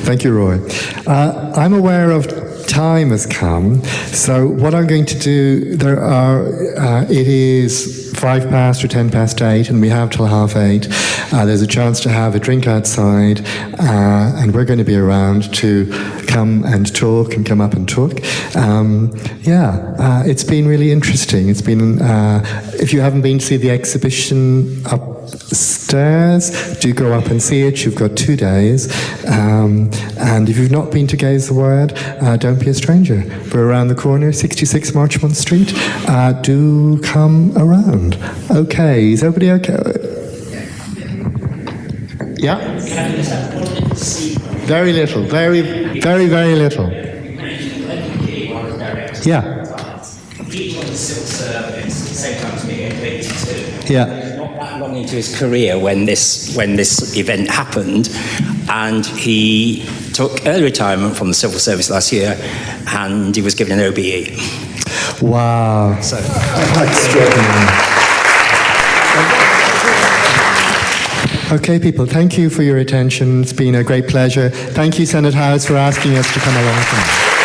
Thank you, Roy. I'm aware of time has come, so what I'm going to do, it is 5 past or 10 past 8, and we have till 8:30. There's a chance to have a drink outside, and we're going to be around to come and talk and come up and talk. It's been really interesting. It's been, if you haven't been to see the exhibition upstairs, do go up and see it. You've got 2 days. And if you've not been to Gaze the Word, don't be a stranger. We're around the corner, 66 Marchmont Street. Do come around. Okay, is everybody okay? Yeah? Very little, very, very, very little. Yeah.
He joined the civil service at the same time as me in 82.
Yeah.
Not that long into his career when this event happened, and he took early retirement from the civil service last year, and he was given an OBE.
Wow.
So
extraordinary. Okay, people, thank you for your attention. It's been a great pleasure. Thank you, Senate House, for asking us to come along.